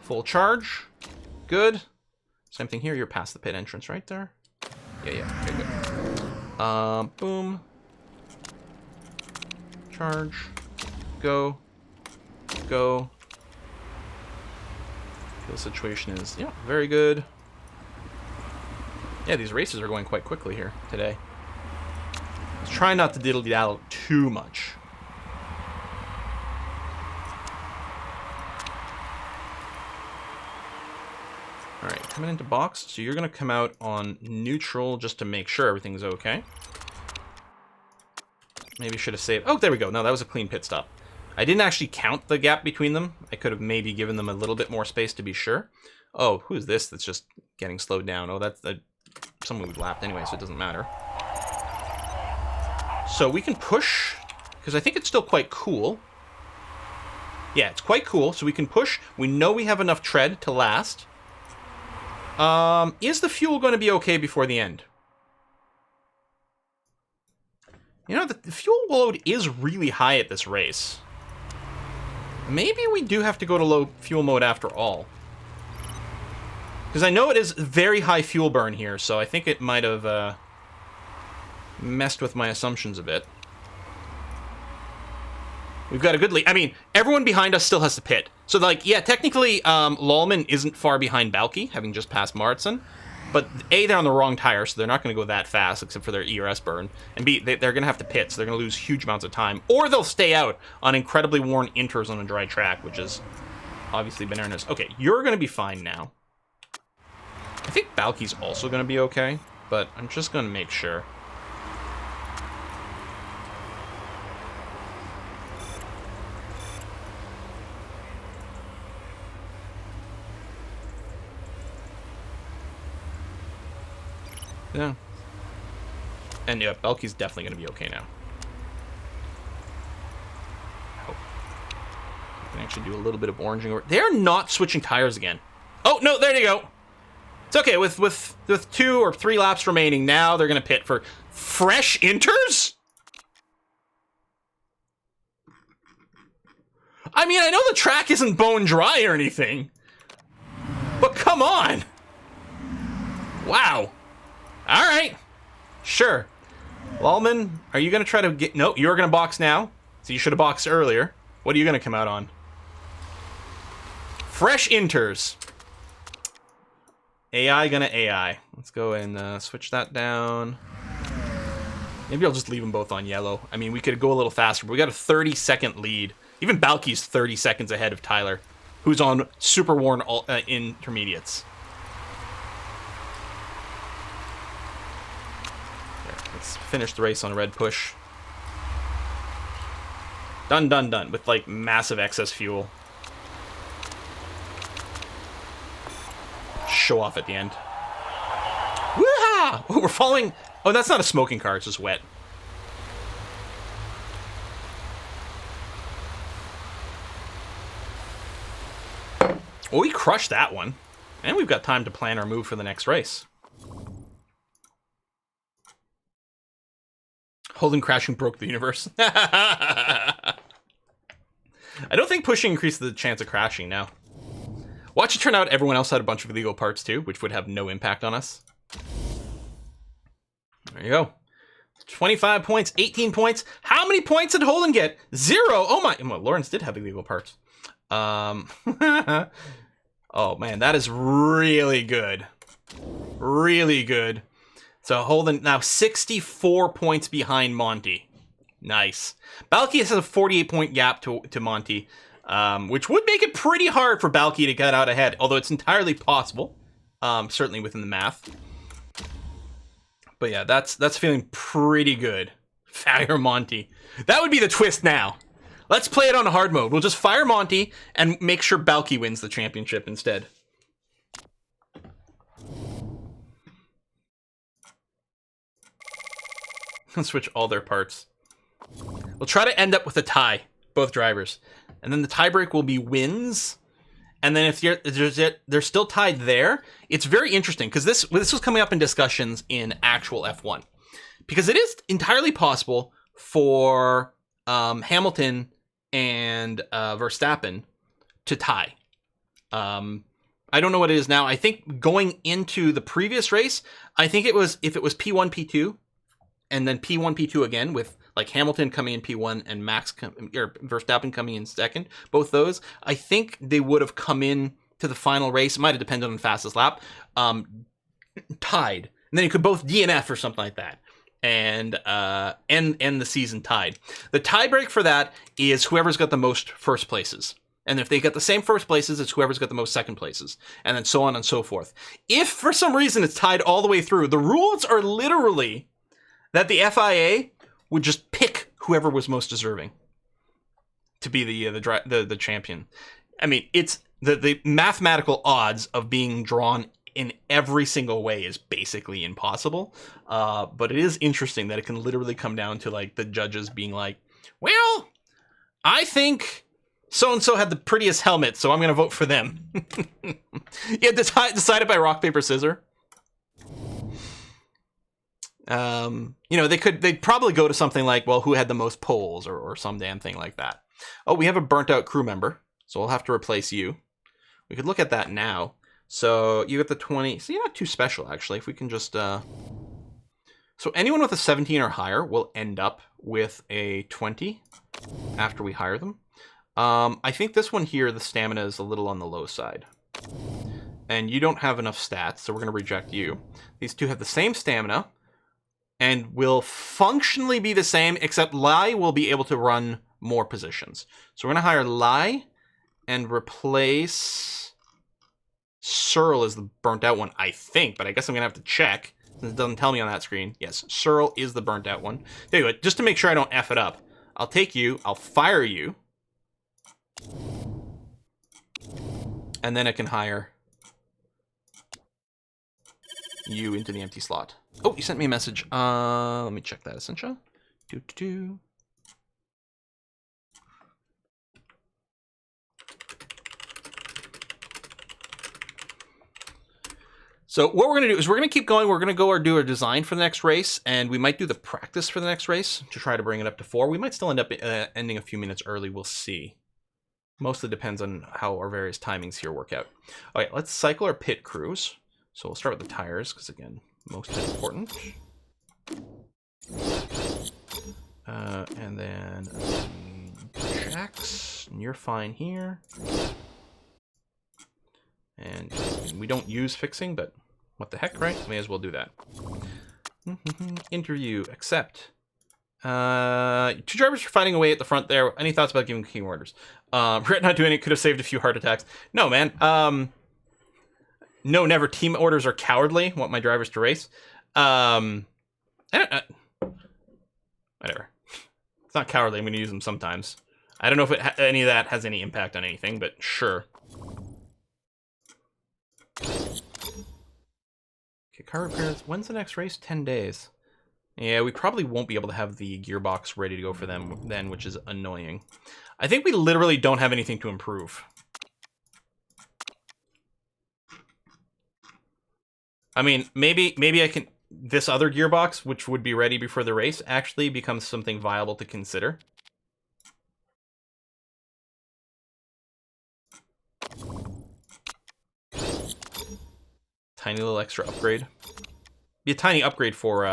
Full charge. Good. Same thing here. You're past the pit entrance right there. Yeah. Okay, good. Boom. Charge. Go. Go. The situation is, yeah, very good. Yeah, these races are going quite quickly here today. Let's try not to diddle-daddle too much. Alright, coming into box. So you're going to come out on neutral just to make sure everything's okay. Maybe should have saved... Oh, there we go. No, that was a clean pit stop. I didn't actually count the gap between them. I could have maybe given them a little bit more space to be sure. Oh, who is this that's just getting slowed down? Oh, that's someone we've lapped anyway, so it doesn't matter. So we can push, because I think it's still quite cool. Yeah, it's quite cool, so we can push. We know we have enough tread to last. Is the fuel going to be okay before the end? You know, the fuel load is really high at this race. Maybe we do have to go to low fuel mode after all. Because I know it is very high fuel burn here, so I think it might have messed with my assumptions a bit. We've got a good lead. I mean, everyone behind us still has to pit. So, like, yeah, technically, Lallman isn't far behind Balky, having just passed Martson. But A, they're on the wrong tire, so they're not going to go that fast, except for their ERS burn. And B, they're going to have to pit, so they're going to lose huge amounts of time. Or they'll stay out on incredibly worn inters on a dry track, which is obviously bananas. Okay, you're going to be fine now. I think Balky's also going to be okay, but I'm just going to make sure. Yeah. And yeah, Balky's definitely going to be okay now. I hope. I can actually do a little bit of oranging over. They're not switching tires again. Oh, no, there you go. It's okay. With 2 or 3 laps remaining, now they're going to pit for fresh inters? I mean, I know the track isn't bone dry or anything, but come on. Wow. All right. Sure. Lallman, are you going to try to get... No, you're going to box now. So you should have boxed earlier. What are you going to come out on? Fresh inters. AI gonna AI. Let's go and switch that down. Maybe I'll just leave them both on yellow. I mean, we could go a little faster, but we got a 30-second lead. Even Balky's 30 seconds ahead of Tyler, who's on super worn intermediates. Let's finish the race on a red push. Done, done, done. With, like, massive excess fuel. Show off at the end. Woo-ha! Oh, we're following... Oh, that's not a smoking car. It's just wet. Well, we crushed that one. And we've got time to plan our move for the next race. Holden crashing broke the universe. I don't think pushing increased the chance of crashing now. Watch it turn out everyone else had a bunch of illegal parts too, which would have no impact on us. There you go. 25 points, 18 points. How many points did Holden get? 0. Oh my. Well, Lawrence did have illegal parts. Oh man, that is really good. Really good. So Holden now 64 points behind Monty. Nice. Balky has a 48-point gap to Monty, which would make it pretty hard for Balky to get out ahead, although it's entirely possible, certainly within the math. But yeah, that's feeling pretty good. Fire Monty. That would be the twist now. Let's play it on hard mode. We'll just fire Monty and make sure Balky wins the championship instead. Let's switch all their parts. We'll try to end up with a tie, both drivers. And then the tiebreak will be wins. And then if they're still tied there, it's very interesting because this was coming up in discussions in actual F1. Because it is entirely possible for Hamilton and Verstappen to tie. I don't know what it is now. I think going into the previous race, I think it was, if it was P1, P2, and then P1, P2 again with like Hamilton coming in P1 and or Verstappen coming in second, both those, I think they would have come in to the final race. It might have depended on the fastest lap, tied. And then you could both DNF or something like that. And end the season tied. The tiebreak for that is whoever's got the most first places. And if they get the same first places, it's whoever's got the most second places. And then so on and so forth. If for some reason it's tied all the way through, the rules are literally that the FIA would just pick whoever was most deserving to be the champion. I mean, it's the mathematical odds of being drawn in every single way is basically impossible. But it is interesting that it can literally come down to like the judges being like, well, I think so-and-so had the prettiest helmet, so I'm going to vote for them. Yeah, decided by rock, paper, scissors. They'd probably go to something like, well, who had the most polls or some damn thing like that. Oh, we have a burnt out crew member, so we'll have to replace you. We could look at that now. So you get the 20. So you're not too special, actually. If we can just, so anyone with a 17 or higher will end up with a 20 after we hire them. I think this one here, the stamina is a little on the low side. And you don't have enough stats, so we're going to reject you. These two have the same stamina and will functionally be the same, except Lai will be able to run more positions. So we're going to hire Lai and replace Searle as the burnt out one, I think, but I guess I'm going to have to check since it doesn't tell me on that screen. Yes, Searle is the burnt out one. Anyway, just to make sure I don't F it up, I'll take you, I'll fire you, and then I can hire you into the empty slot. Oh, you sent me a message. Let me check that, Essentia. So what we're going to do is we're going to keep going. We're going to go do our design for the next race, and we might do the practice for the next race to try to bring it up to 4. We might still end up ending a few minutes early. We'll see. Mostly depends on how our various timings here work out. Okay, let's cycle our pit crews. So we'll start with the tires, because again, most important. And then Jax, and you're fine here. And we don't use fixing, but what the heck, right? May as well do that. Interview, accept. 2 drivers are fighting away at the front there. Any thoughts about giving king orders? Regret not doing it, could have saved a few heart attacks. No, man. No, never. Team orders are cowardly. Want my drivers to race. Whatever. It's not cowardly. I'm going to use them sometimes. I don't know if any of that has any impact on anything, but sure. Okay, car repairs. When's the next race? 10 days. Yeah, we probably won't be able to have the gearbox ready to go for them then, which is annoying. I think we literally don't have anything to improve. I mean, maybe I can... This other gearbox, which would be ready before the race, actually becomes something viable to consider. Tiny little extra upgrade. Be a tiny upgrade for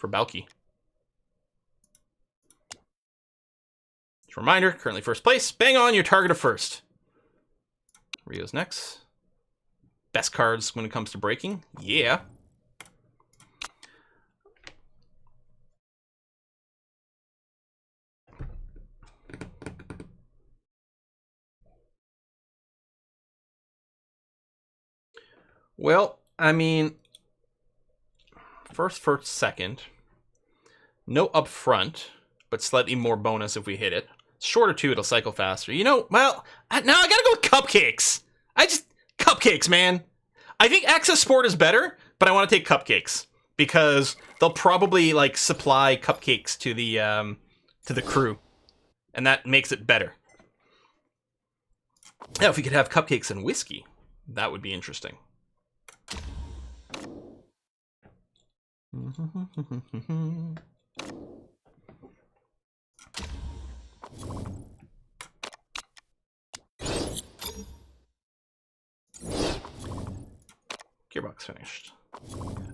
Balky. Just a reminder, currently first place. Bang on, your target of first. Rio's next. Best cards when it comes to braking. Yeah. Well, I mean, first, second. No up front, but slightly more bonus if we hit it. Shorter too, it'll cycle faster. You know, well, now I gotta go with cupcakes. Cupcakes, man. I think Access Sport is better, but I want to take cupcakes because they'll probably like supply cupcakes to the crew, and that makes it better. Now, if we could have cupcakes and whiskey, that would be interesting. Gearbox finished.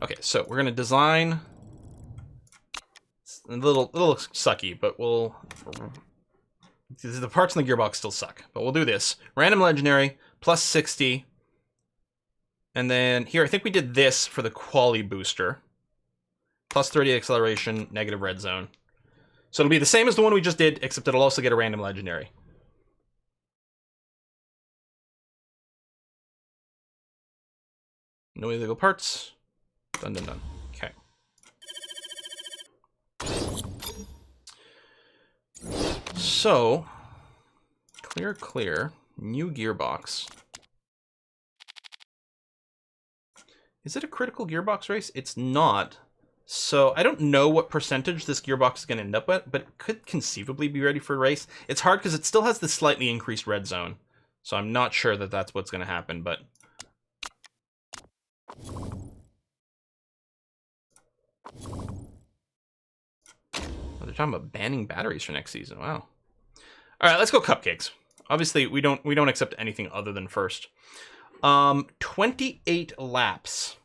Okay, so we're gonna design. It's a little sucky, but we'll. The parts in the gearbox still suck, but we'll do this. Random legendary plus 60, and then here I think we did this for the quality booster. Plus 30 acceleration, negative red zone. So it'll be the same as the one we just did, except it'll also get a random legendary. No illegal parts. Done, done, done. Okay. So, clear. New gearbox. Is it a critical gearbox race? It's not. So, I don't know what percentage this gearbox is going to end up at, but it could conceivably be ready for a race. It's hard because it still has the slightly increased red zone. So, I'm not sure that that's what's going to happen, but... Oh, they're talking about banning batteries for next season. Wow. All right, let's go cupcakes. Obviously, we don't accept anything other than first. 28 laps.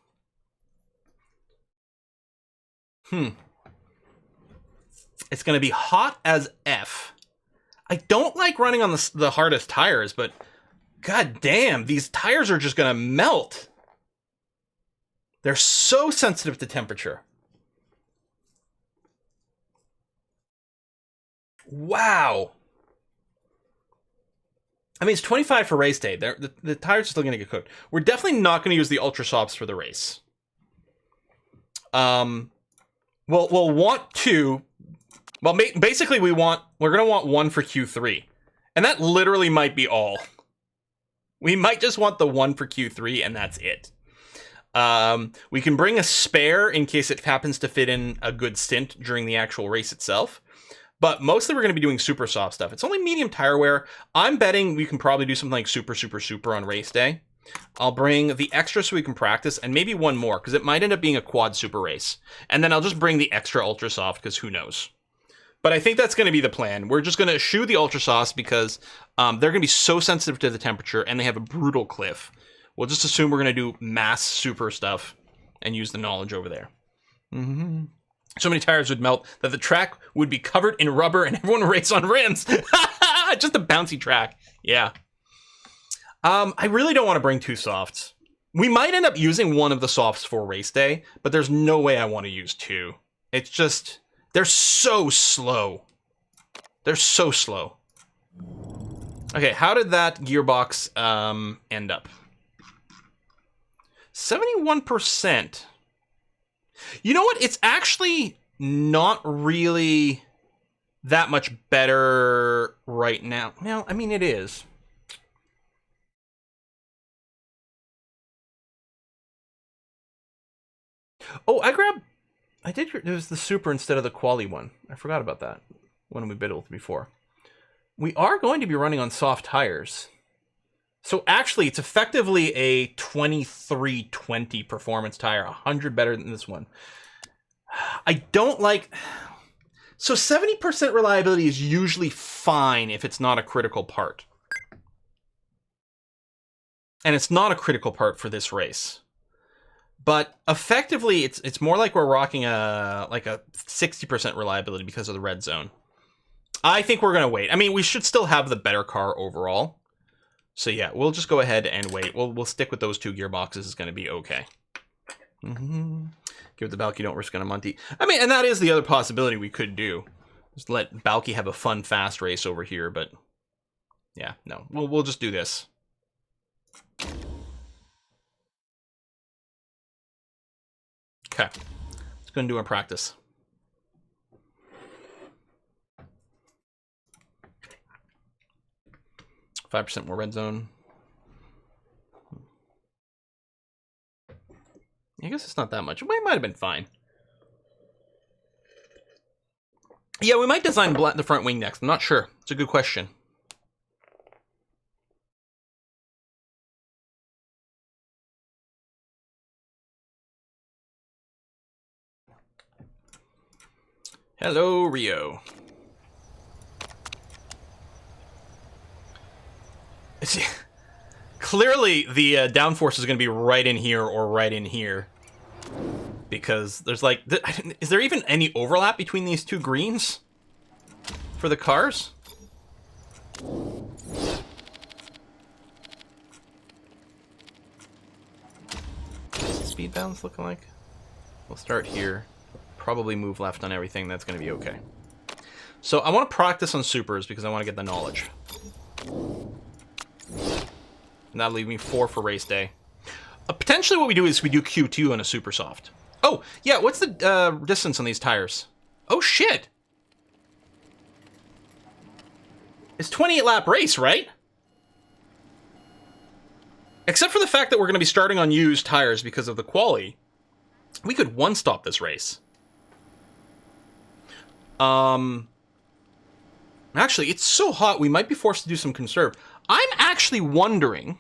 It's going to be hot as F. I don't like running on the hardest tires, but god damn, these tires are just going to melt. They're so sensitive to temperature. Wow. I mean, it's 25 for race day. The tires are still going to get cooked. We're definitely not going to use the Ultra Softs for the race. We'll want two. Well, basically, we're going to want one for Q3. And that literally might be all. We might just want the one for Q3, and that's it. We can bring a spare in case it happens to fit in a good stint during the actual race itself. But mostly we're going to be doing super soft stuff. It's only medium tire wear. I'm betting we can probably do something like super on race day. I'll bring the extra so we can practice, and maybe one more, because it might end up being a quad super race. And then I'll just bring the extra ultra soft, because who knows. But I think that's going to be the plan. We're just going to eschew the ultra softs because they're going to be so sensitive to the temperature, and they have a brutal cliff. We'll just assume we're going to do mass super stuff and use the knowledge over there. So many tires would melt that the track would be covered in rubber and everyone would race on rims. Just a bouncy track. Yeah. I really don't want to bring two softs. We might end up using one of the softs for race day, but there's no way I want to use two. It's just, they're so slow. They're so slow. Okay, how did that gearbox end up? 71%. You know what? It's actually not really that much better right now. Well, I mean, it is. Oh, it was the super instead of the quali one. I forgot about that when we bid it before. We are going to be running on soft tires. So actually, it's effectively a 2320 performance tire, 100 better than this one. I don't like... So 70% reliability is usually fine if it's not a critical part. And it's not a critical part for this race. But effectively, it's more like we're rocking a 60% reliability because of the red zone. I think we're going to wait. I mean, we should still have the better car overall. So yeah, we'll just go ahead and wait. We'll stick with those two gearboxes. It's going to be okay. Give the Balky, don't risk on a Monty. I mean, and that is the other possibility we could do. Just let Balky have a fun, fast race over here. But yeah, no, we'll just do this. Okay. Let's go and do our practice. %5 more red zone. I guess it's not that much. It might have been fine. Yeah, we might design the front wing next. I'm not sure. It's a good question. Hello, Rio. Clearly, the downforce is going to be right in here or right in here. Because there's like... Is there even any overlap between these two greens? For the cars? What's the speed balance looking like? We'll start here. Probably move left on everything. That's going to be okay. So I want to practice on supers because I want to get the knowledge. And that'll leave me 4 for race day. Potentially what we do is we do Q2 on a super soft. Oh, yeah, what's the distance on these tires? Oh, shit. It's 28 lap race, right? Except for the fact that we're going to be starting on used tires because of the quali. We could one-stop this race. Actually, it's so hot, we might be forced to do some conserve. I'm actually wondering...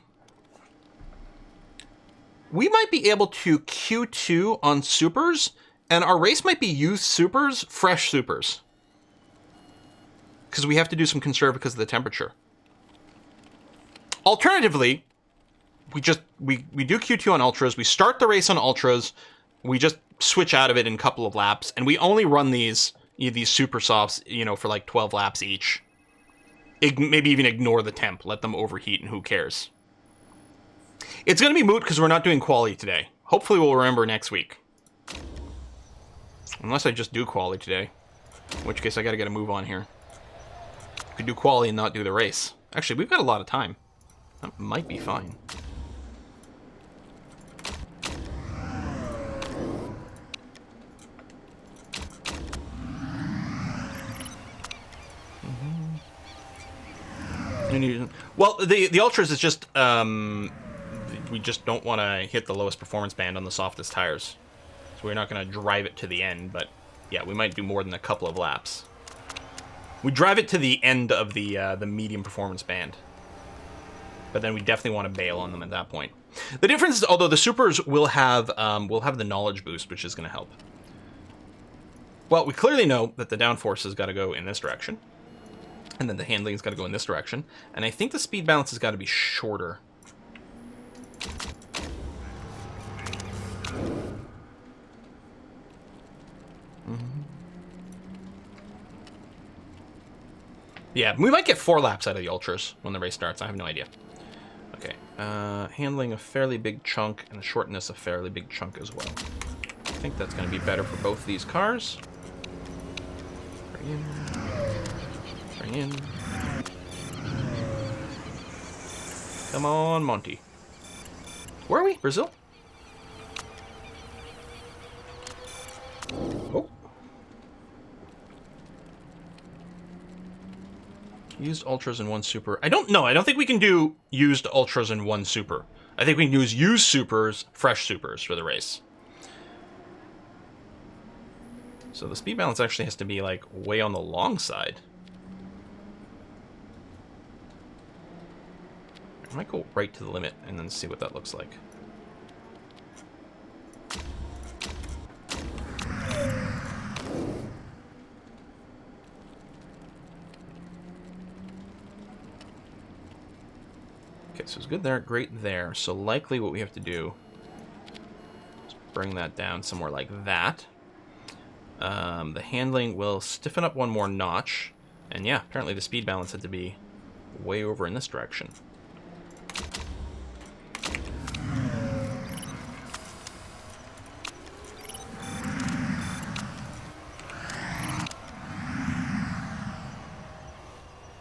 We might be able to Q2 on supers, and our race might be used supers, fresh supers. Because we have to do some conserve because of the temperature. Alternatively, we do Q2 on ultras, we start the race on ultras, we just switch out of it in a couple of laps, and we only run these super softs, you know, for like 12 laps each. Maybe even ignore the temp, let them overheat, and who cares? It's going to be moot because we're not doing quali today. Hopefully we'll remember next week. Unless I just do quali today. In which case I got to get a move on here. Could do quali and not do the race. Actually, we've got a lot of time. That might be fine. Well, the ultras is just we just don't want to hit the lowest performance band on the softest tires, so we're not going to drive it to the end. But yeah, we might do more than a couple of laps. We drive it to the end of the medium performance band, but then we definitely want to bail on them at that point. The difference is, although the supers will have the knowledge boost, which is going to help. Well, we clearly know that the downforce has got to go in this direction. And then the handling's got to go in this direction. And I think the speed balance has got to be shorter. Yeah, we might get 4 laps out of the ultras when the race starts. I have no idea. Okay, handling a fairly big chunk and the shortness a fairly big chunk as well. I think that's going to be better for both these cars. Bring in. Bring in. Come on, Monty. Where are we? Brazil? Oh. Used ultras in 1 super. I don't know. I don't think we can do used ultras in 1 super. I think we can use used supers, fresh supers for the race. So the speed balance actually has to be like way on the long side. I might go right to the limit and then see what that looks like. Okay, so it's good there, great there. So likely what we have to do is bring that down somewhere like that. The handling will stiffen up 1 more notch. And yeah, apparently the speed balance had to be way over in this direction.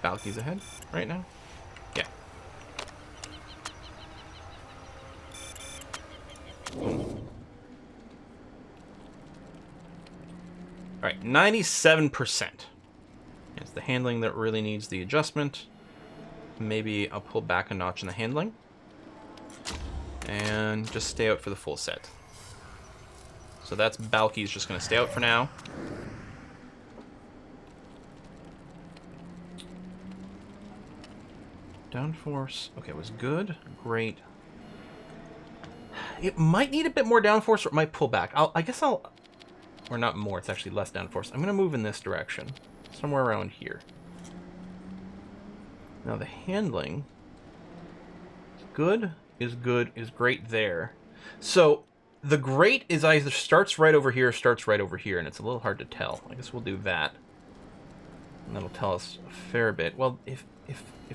Balky's ahead right now? Yeah. Boom. right, 97%. It's the handling that really needs the adjustment. Maybe I'll pull back a notch in the handling. And just stay out for the full set. So that's Balky's just going to stay out for now. Downforce. Okay, it was good. Great. It might need a bit more downforce or it might pull back. I guess I'll... Or not more, it's actually less downforce. I'm going to move in this direction. Somewhere around here. Now the handling... Good, is great there. So, the great is either starts right over here or starts right over here, and it's a little hard to tell. I guess we'll do that. And that'll tell us a fair bit. Well, if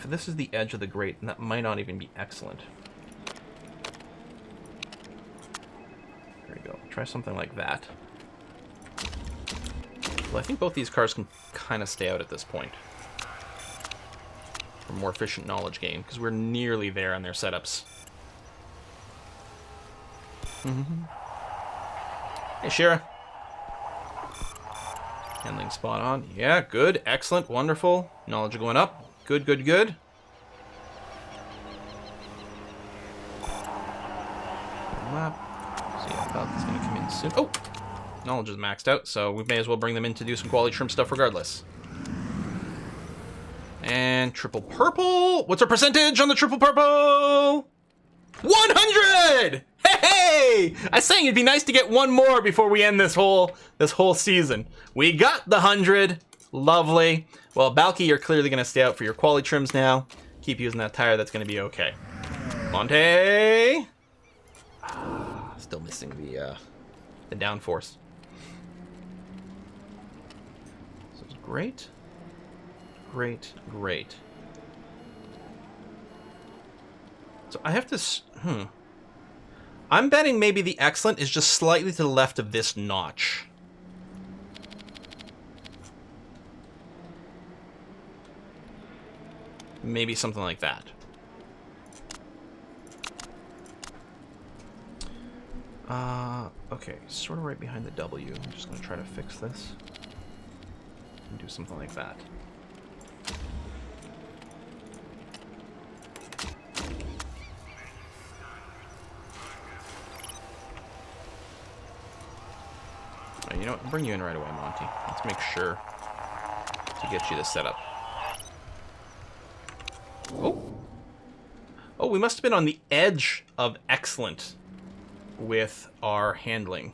this is the edge of the great, then that might not even be excellent. There we go. Try something like that. Well, I think both these cars can kind of stay out at this point. For more efficient knowledge gain, because we're nearly there on their setups. Hey, Shira. Handling spot on. Yeah, good. Excellent. Wonderful. Knowledge going up. Good, good, good. Lap. See how Falcon's going to come in soon. Oh! Knowledge is maxed out, so we may as well bring them in to do some quality trim stuff regardless. And triple purple. What's our percentage on the triple purple? 100! Hey! I was saying it'd be nice to get one more before we end this whole season. We got the 100. Lovely. Well, Balky, you're clearly going to stay out for your quality trims now. Keep using that tire. That's going to be okay. Monte. Still missing the downforce. So it's great. Great, great. So I have to... I'm betting maybe the excellent is just slightly to the left of this notch. Maybe something like that. Okay, sort of right behind the W. I'm just going to try to fix this. And do something like that. You know what? I'll bring you in right away, Monty. Let's make sure to get you this set up. Oh! Oh, we must have been on the edge of excellent with our handling.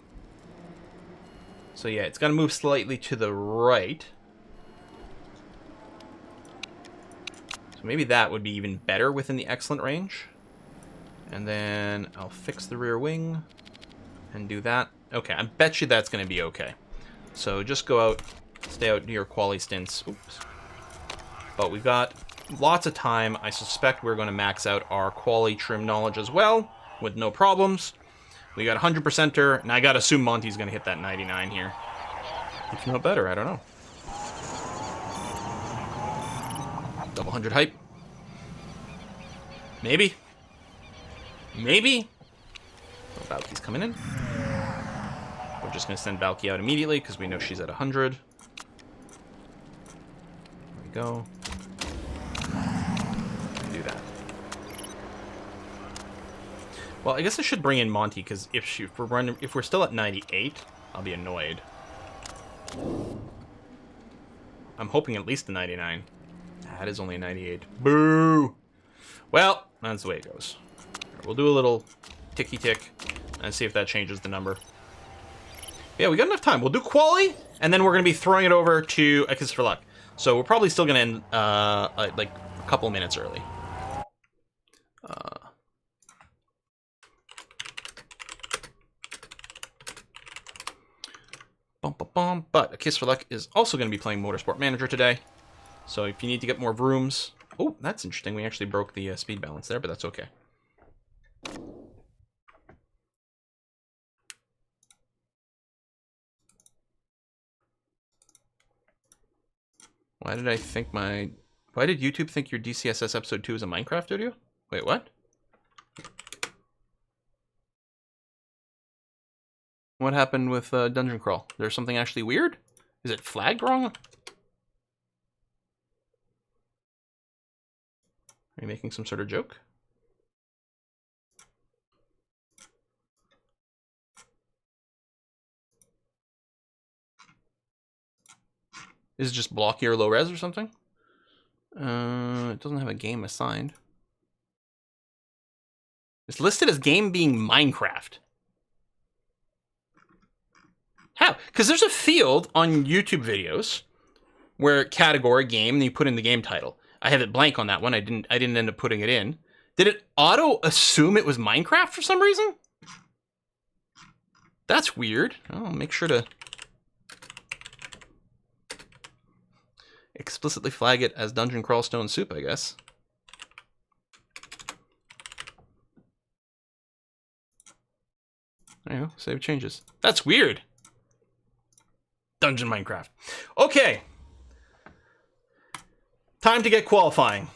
So yeah, it's going to move slightly to the right. So maybe that would be even better within the excellent range. And then I'll fix the rear wing and do that. Okay, I bet you that's going to be okay. So just go out, stay out near quali stints. Oops. But we've got lots of time. I suspect we're going to max out our quali trim knowledge as well, with no problems. We got 100%er, and I got to assume Monty's going to hit that 99 here. If not better, I don't know. Double 100 hype. Maybe. Maybe. Oh, Balky's coming in. We're just going to send Balky out immediately because we know she's at 100. There we go. Do that. Well, I guess I should bring in Monty because if we're still at 98, I'll be annoyed. I'm hoping at least a 99. That is only a 98. Boo! Well, that's the way it goes. We'll do a little ticky-tick and see if that changes the number. Yeah, we got enough time. We'll do quali, and then we're going to be throwing it over to A Kiss for Luck. So we're probably still going to end like a couple minutes early. But A Kiss for Luck is also going to be playing Motorsport Manager today. So if you need to get more rooms... Oh, that's interesting. We actually broke the speed balance there, but that's okay. Why did YouTube think your DCSS episode 2 is a Minecraft video? Wait, what? What happened with Dungeon Crawl? There's something actually weird? Is it flagged wrong? Are you making some sort of joke? Is it just blocky or low res or something? It doesn't have a game assigned. It's listed as game being Minecraft. How? Because there's a field on YouTube videos where category game, and you put in the game title. I have it blank on that one. I didn't end up putting it in. Did it auto assume it was Minecraft for some reason? That's weird. I'll make sure to explicitly flag it as Dungeon Crawl Stone Soup, I guess. There you go. Save changes. That's weird. Dungeon Minecraft. Okay. Time to get qualifying.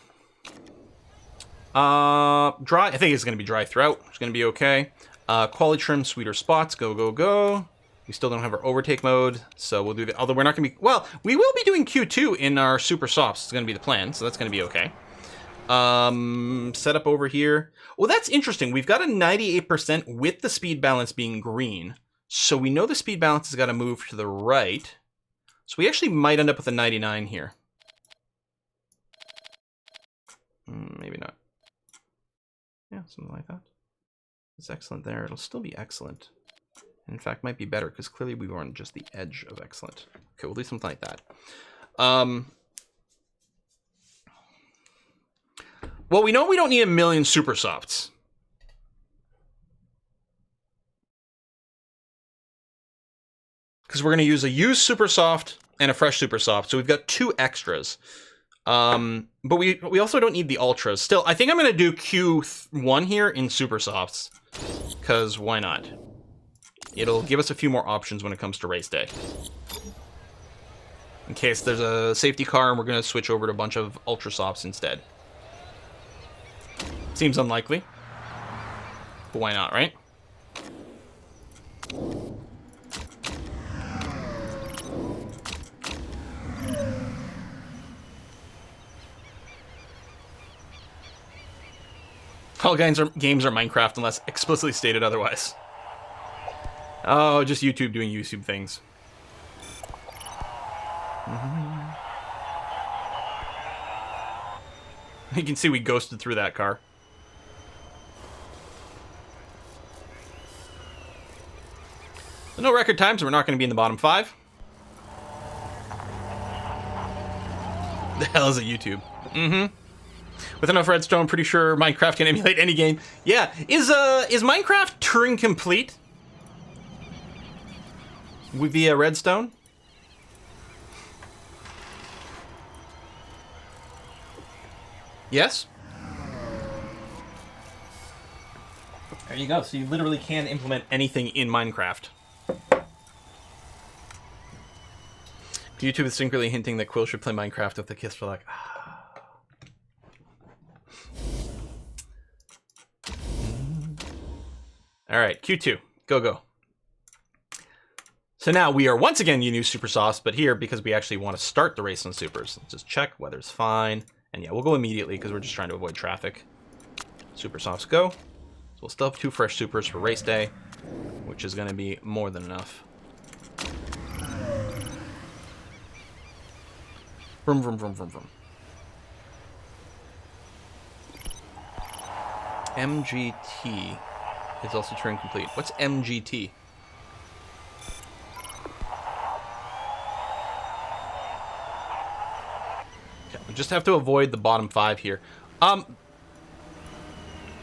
Dry. I think it's going to be dry throughout. It's going to be okay. Quality trim, sweeter spots. Go, go, go. We still don't have our overtake mode, so we'll do the. Although we're not going to be. Well, we will be doing Q2 in our super softs. It's going to be the plan, so that's going to be okay. Setup over here. Well, that's interesting. We've got a 98% with the speed balance being green. So we know the speed balance has got to move to the right. So we actually might end up with a 99 here. Maybe not. Yeah, something like that. It's excellent there. It'll still be excellent. In fact, might be better because clearly we were on just the edge of excellent. Okay, we'll do something like that. Well, we know we don't need a million super softs. Because we're going to use a used super soft and a fresh super soft. So we've got 2 extras. But we also don't need the ultras. Still, I think I'm going to do Q1 here in super softs. Because why not? It'll give us a few more options when it comes to race day. In case there's a safety car and we're going to switch over to a bunch of ultra softs instead. Seems unlikely. But why not, right? All games are Minecraft unless explicitly stated otherwise. Oh, just YouTube doing YouTube things. You can see we ghosted through that car. No record times, so we're not going to be in the bottom 5. The hell is a YouTube? With enough redstone, pretty sure Minecraft can emulate any game. Yeah, is Minecraft Turing complete? Via redstone? Yes? There you go. So you literally can implement anything in Minecraft. YouTube is secretly hinting that Quill should play Minecraft with the kiss for like. All right, Q2, go. So now we are once again using super softs, but here because we actually want to start the race on supers. Let's just check weather's fine, and yeah, we'll go immediately because we're just trying to avoid traffic. Super softs go. So we'll still have 2 fresh supers for race day, which is going to be more than enough. Vroom, vroom, vroom, vroom, vroom. MGT is also Turing complete. What's MGT? Okay, we just have to avoid the bottom 5 here.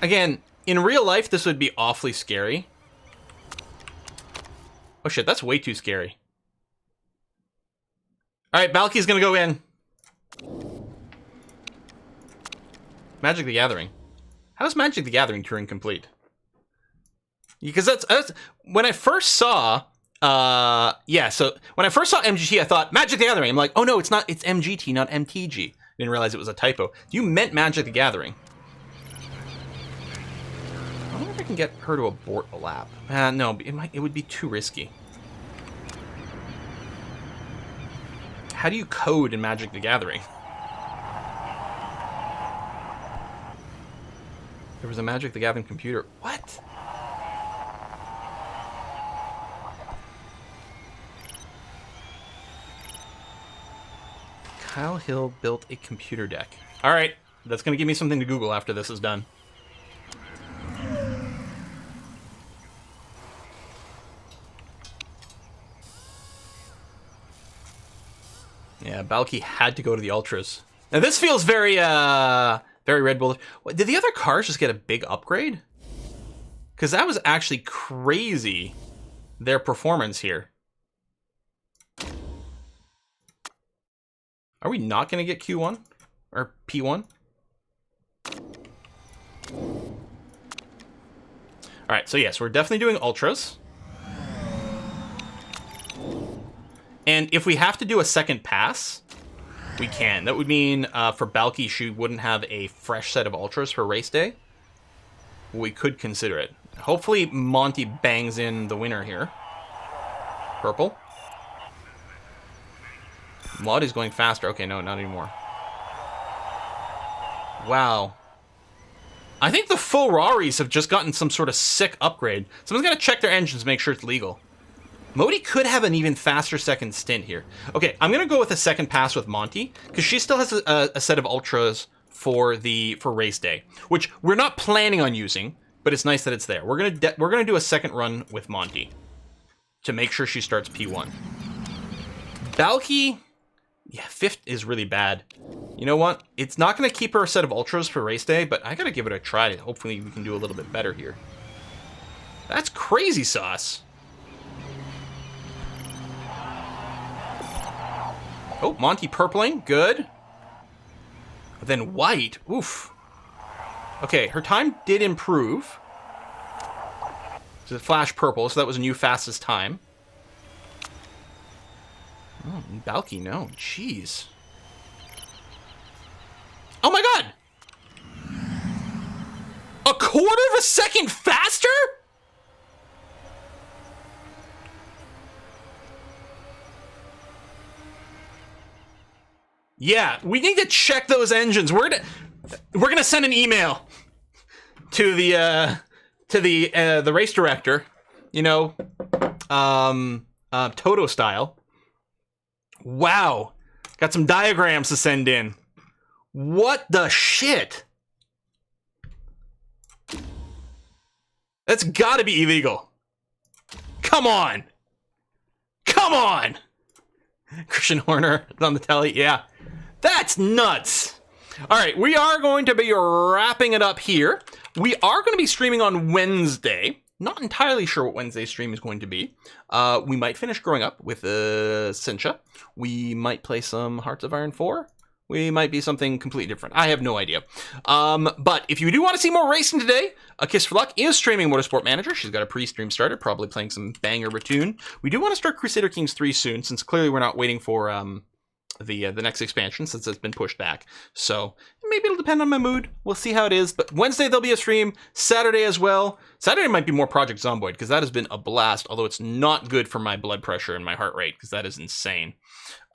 Again, in real life, this would be awfully scary. Oh shit, that's way too scary. All right, Balky's gonna go in. Magic the Gathering. How is Magic the Gathering Turing complete? Because that's when I first saw, so when I first saw MGT, I thought Magic the Gathering. I'm like, oh no, it's not. It's MGT, not MTG. Didn't realize it was a typo. You meant Magic the Gathering. I wonder if I can get her to abort a lap. No, it would be too risky. How do you code in Magic the Gathering? There was a Magic the Gathering computer. What? Kyle Hill built a computer deck. All right, that's going to give me something to Google after this is done. Yeah, Balky had to go to the Ultras. Now this feels very, very Red Bull. Did the other cars just get a big upgrade? Because that was actually crazy, their performance here. Are we not going to get Q1? Or P1? Alright, so yes, we're definitely doing Ultras. And if we have to do a second pass, we can. That would mean for Balky, she wouldn't have a fresh set of Ultras for race day. We could consider it. Hopefully Monty bangs in the winner here. Purple. Lottie going faster. Okay, no, not anymore. Wow. I think the Ferraris have just gotten some sort of sick upgrade. Someone's got to check their engines to make sure it's legal. Modi could have an even faster second stint here. Okay, I'm going to go with a second pass with Monty, because she still has a set of Ultras for race day, which we're not planning on using, but it's nice that it's there. We're gonna do a second run with Monty to make sure she starts P1. Balky, yeah, 5th is really bad. You know what? It's not going to keep her a set of Ultras for race day, but I got to give it a try. Hopefully we can do a little bit better here. That's crazy sauce. Oh, Monty purpling. Good. But then white. Oof. Okay, her time did improve. So it flashed purple, so that was a new fastest time. Oh, Balky, no. Jeez. Oh my god! A quarter of a second faster? Yeah, we need to check those engines. We're gonna send an email to the race director, you know, Toto style. Wow, got some diagrams to send in. What the shit? That's gotta be illegal. Come on. Come on. Christian Horner on the telly. Yeah, that's nuts. All right, we are going to be wrapping it up here. We are going to be streaming on Wednesday. Not entirely sure what Wednesday's stream is going to be. We might finish growing up with Cincha. We might play some Hearts of Iron 4. We might be something completely different. I have no idea. But if you do want to see more racing today, A Kiss for Luck is streaming Motorsport Manager. She's got a pre-stream started, probably playing some banger Ratoon. We do want to start Crusader Kings 3 soon, since clearly we're not waiting for the next expansion, since it's been pushed back. So maybe it'll depend on my mood. We'll see how it is. But Wednesday there'll be a stream. Saturday as well. Saturday might be more Project Zomboid, because that has been a blast, although it's not good for my blood pressure and my heart rate, because that is insane.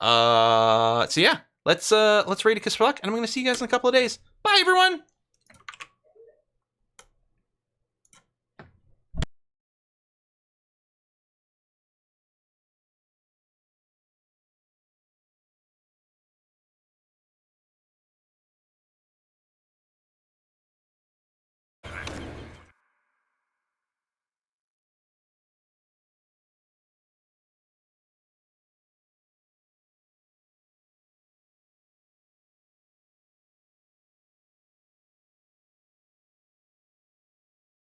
So yeah. Let's rate A Kiss for Luck, and I'm going to see you guys in a couple of days. Bye, everyone!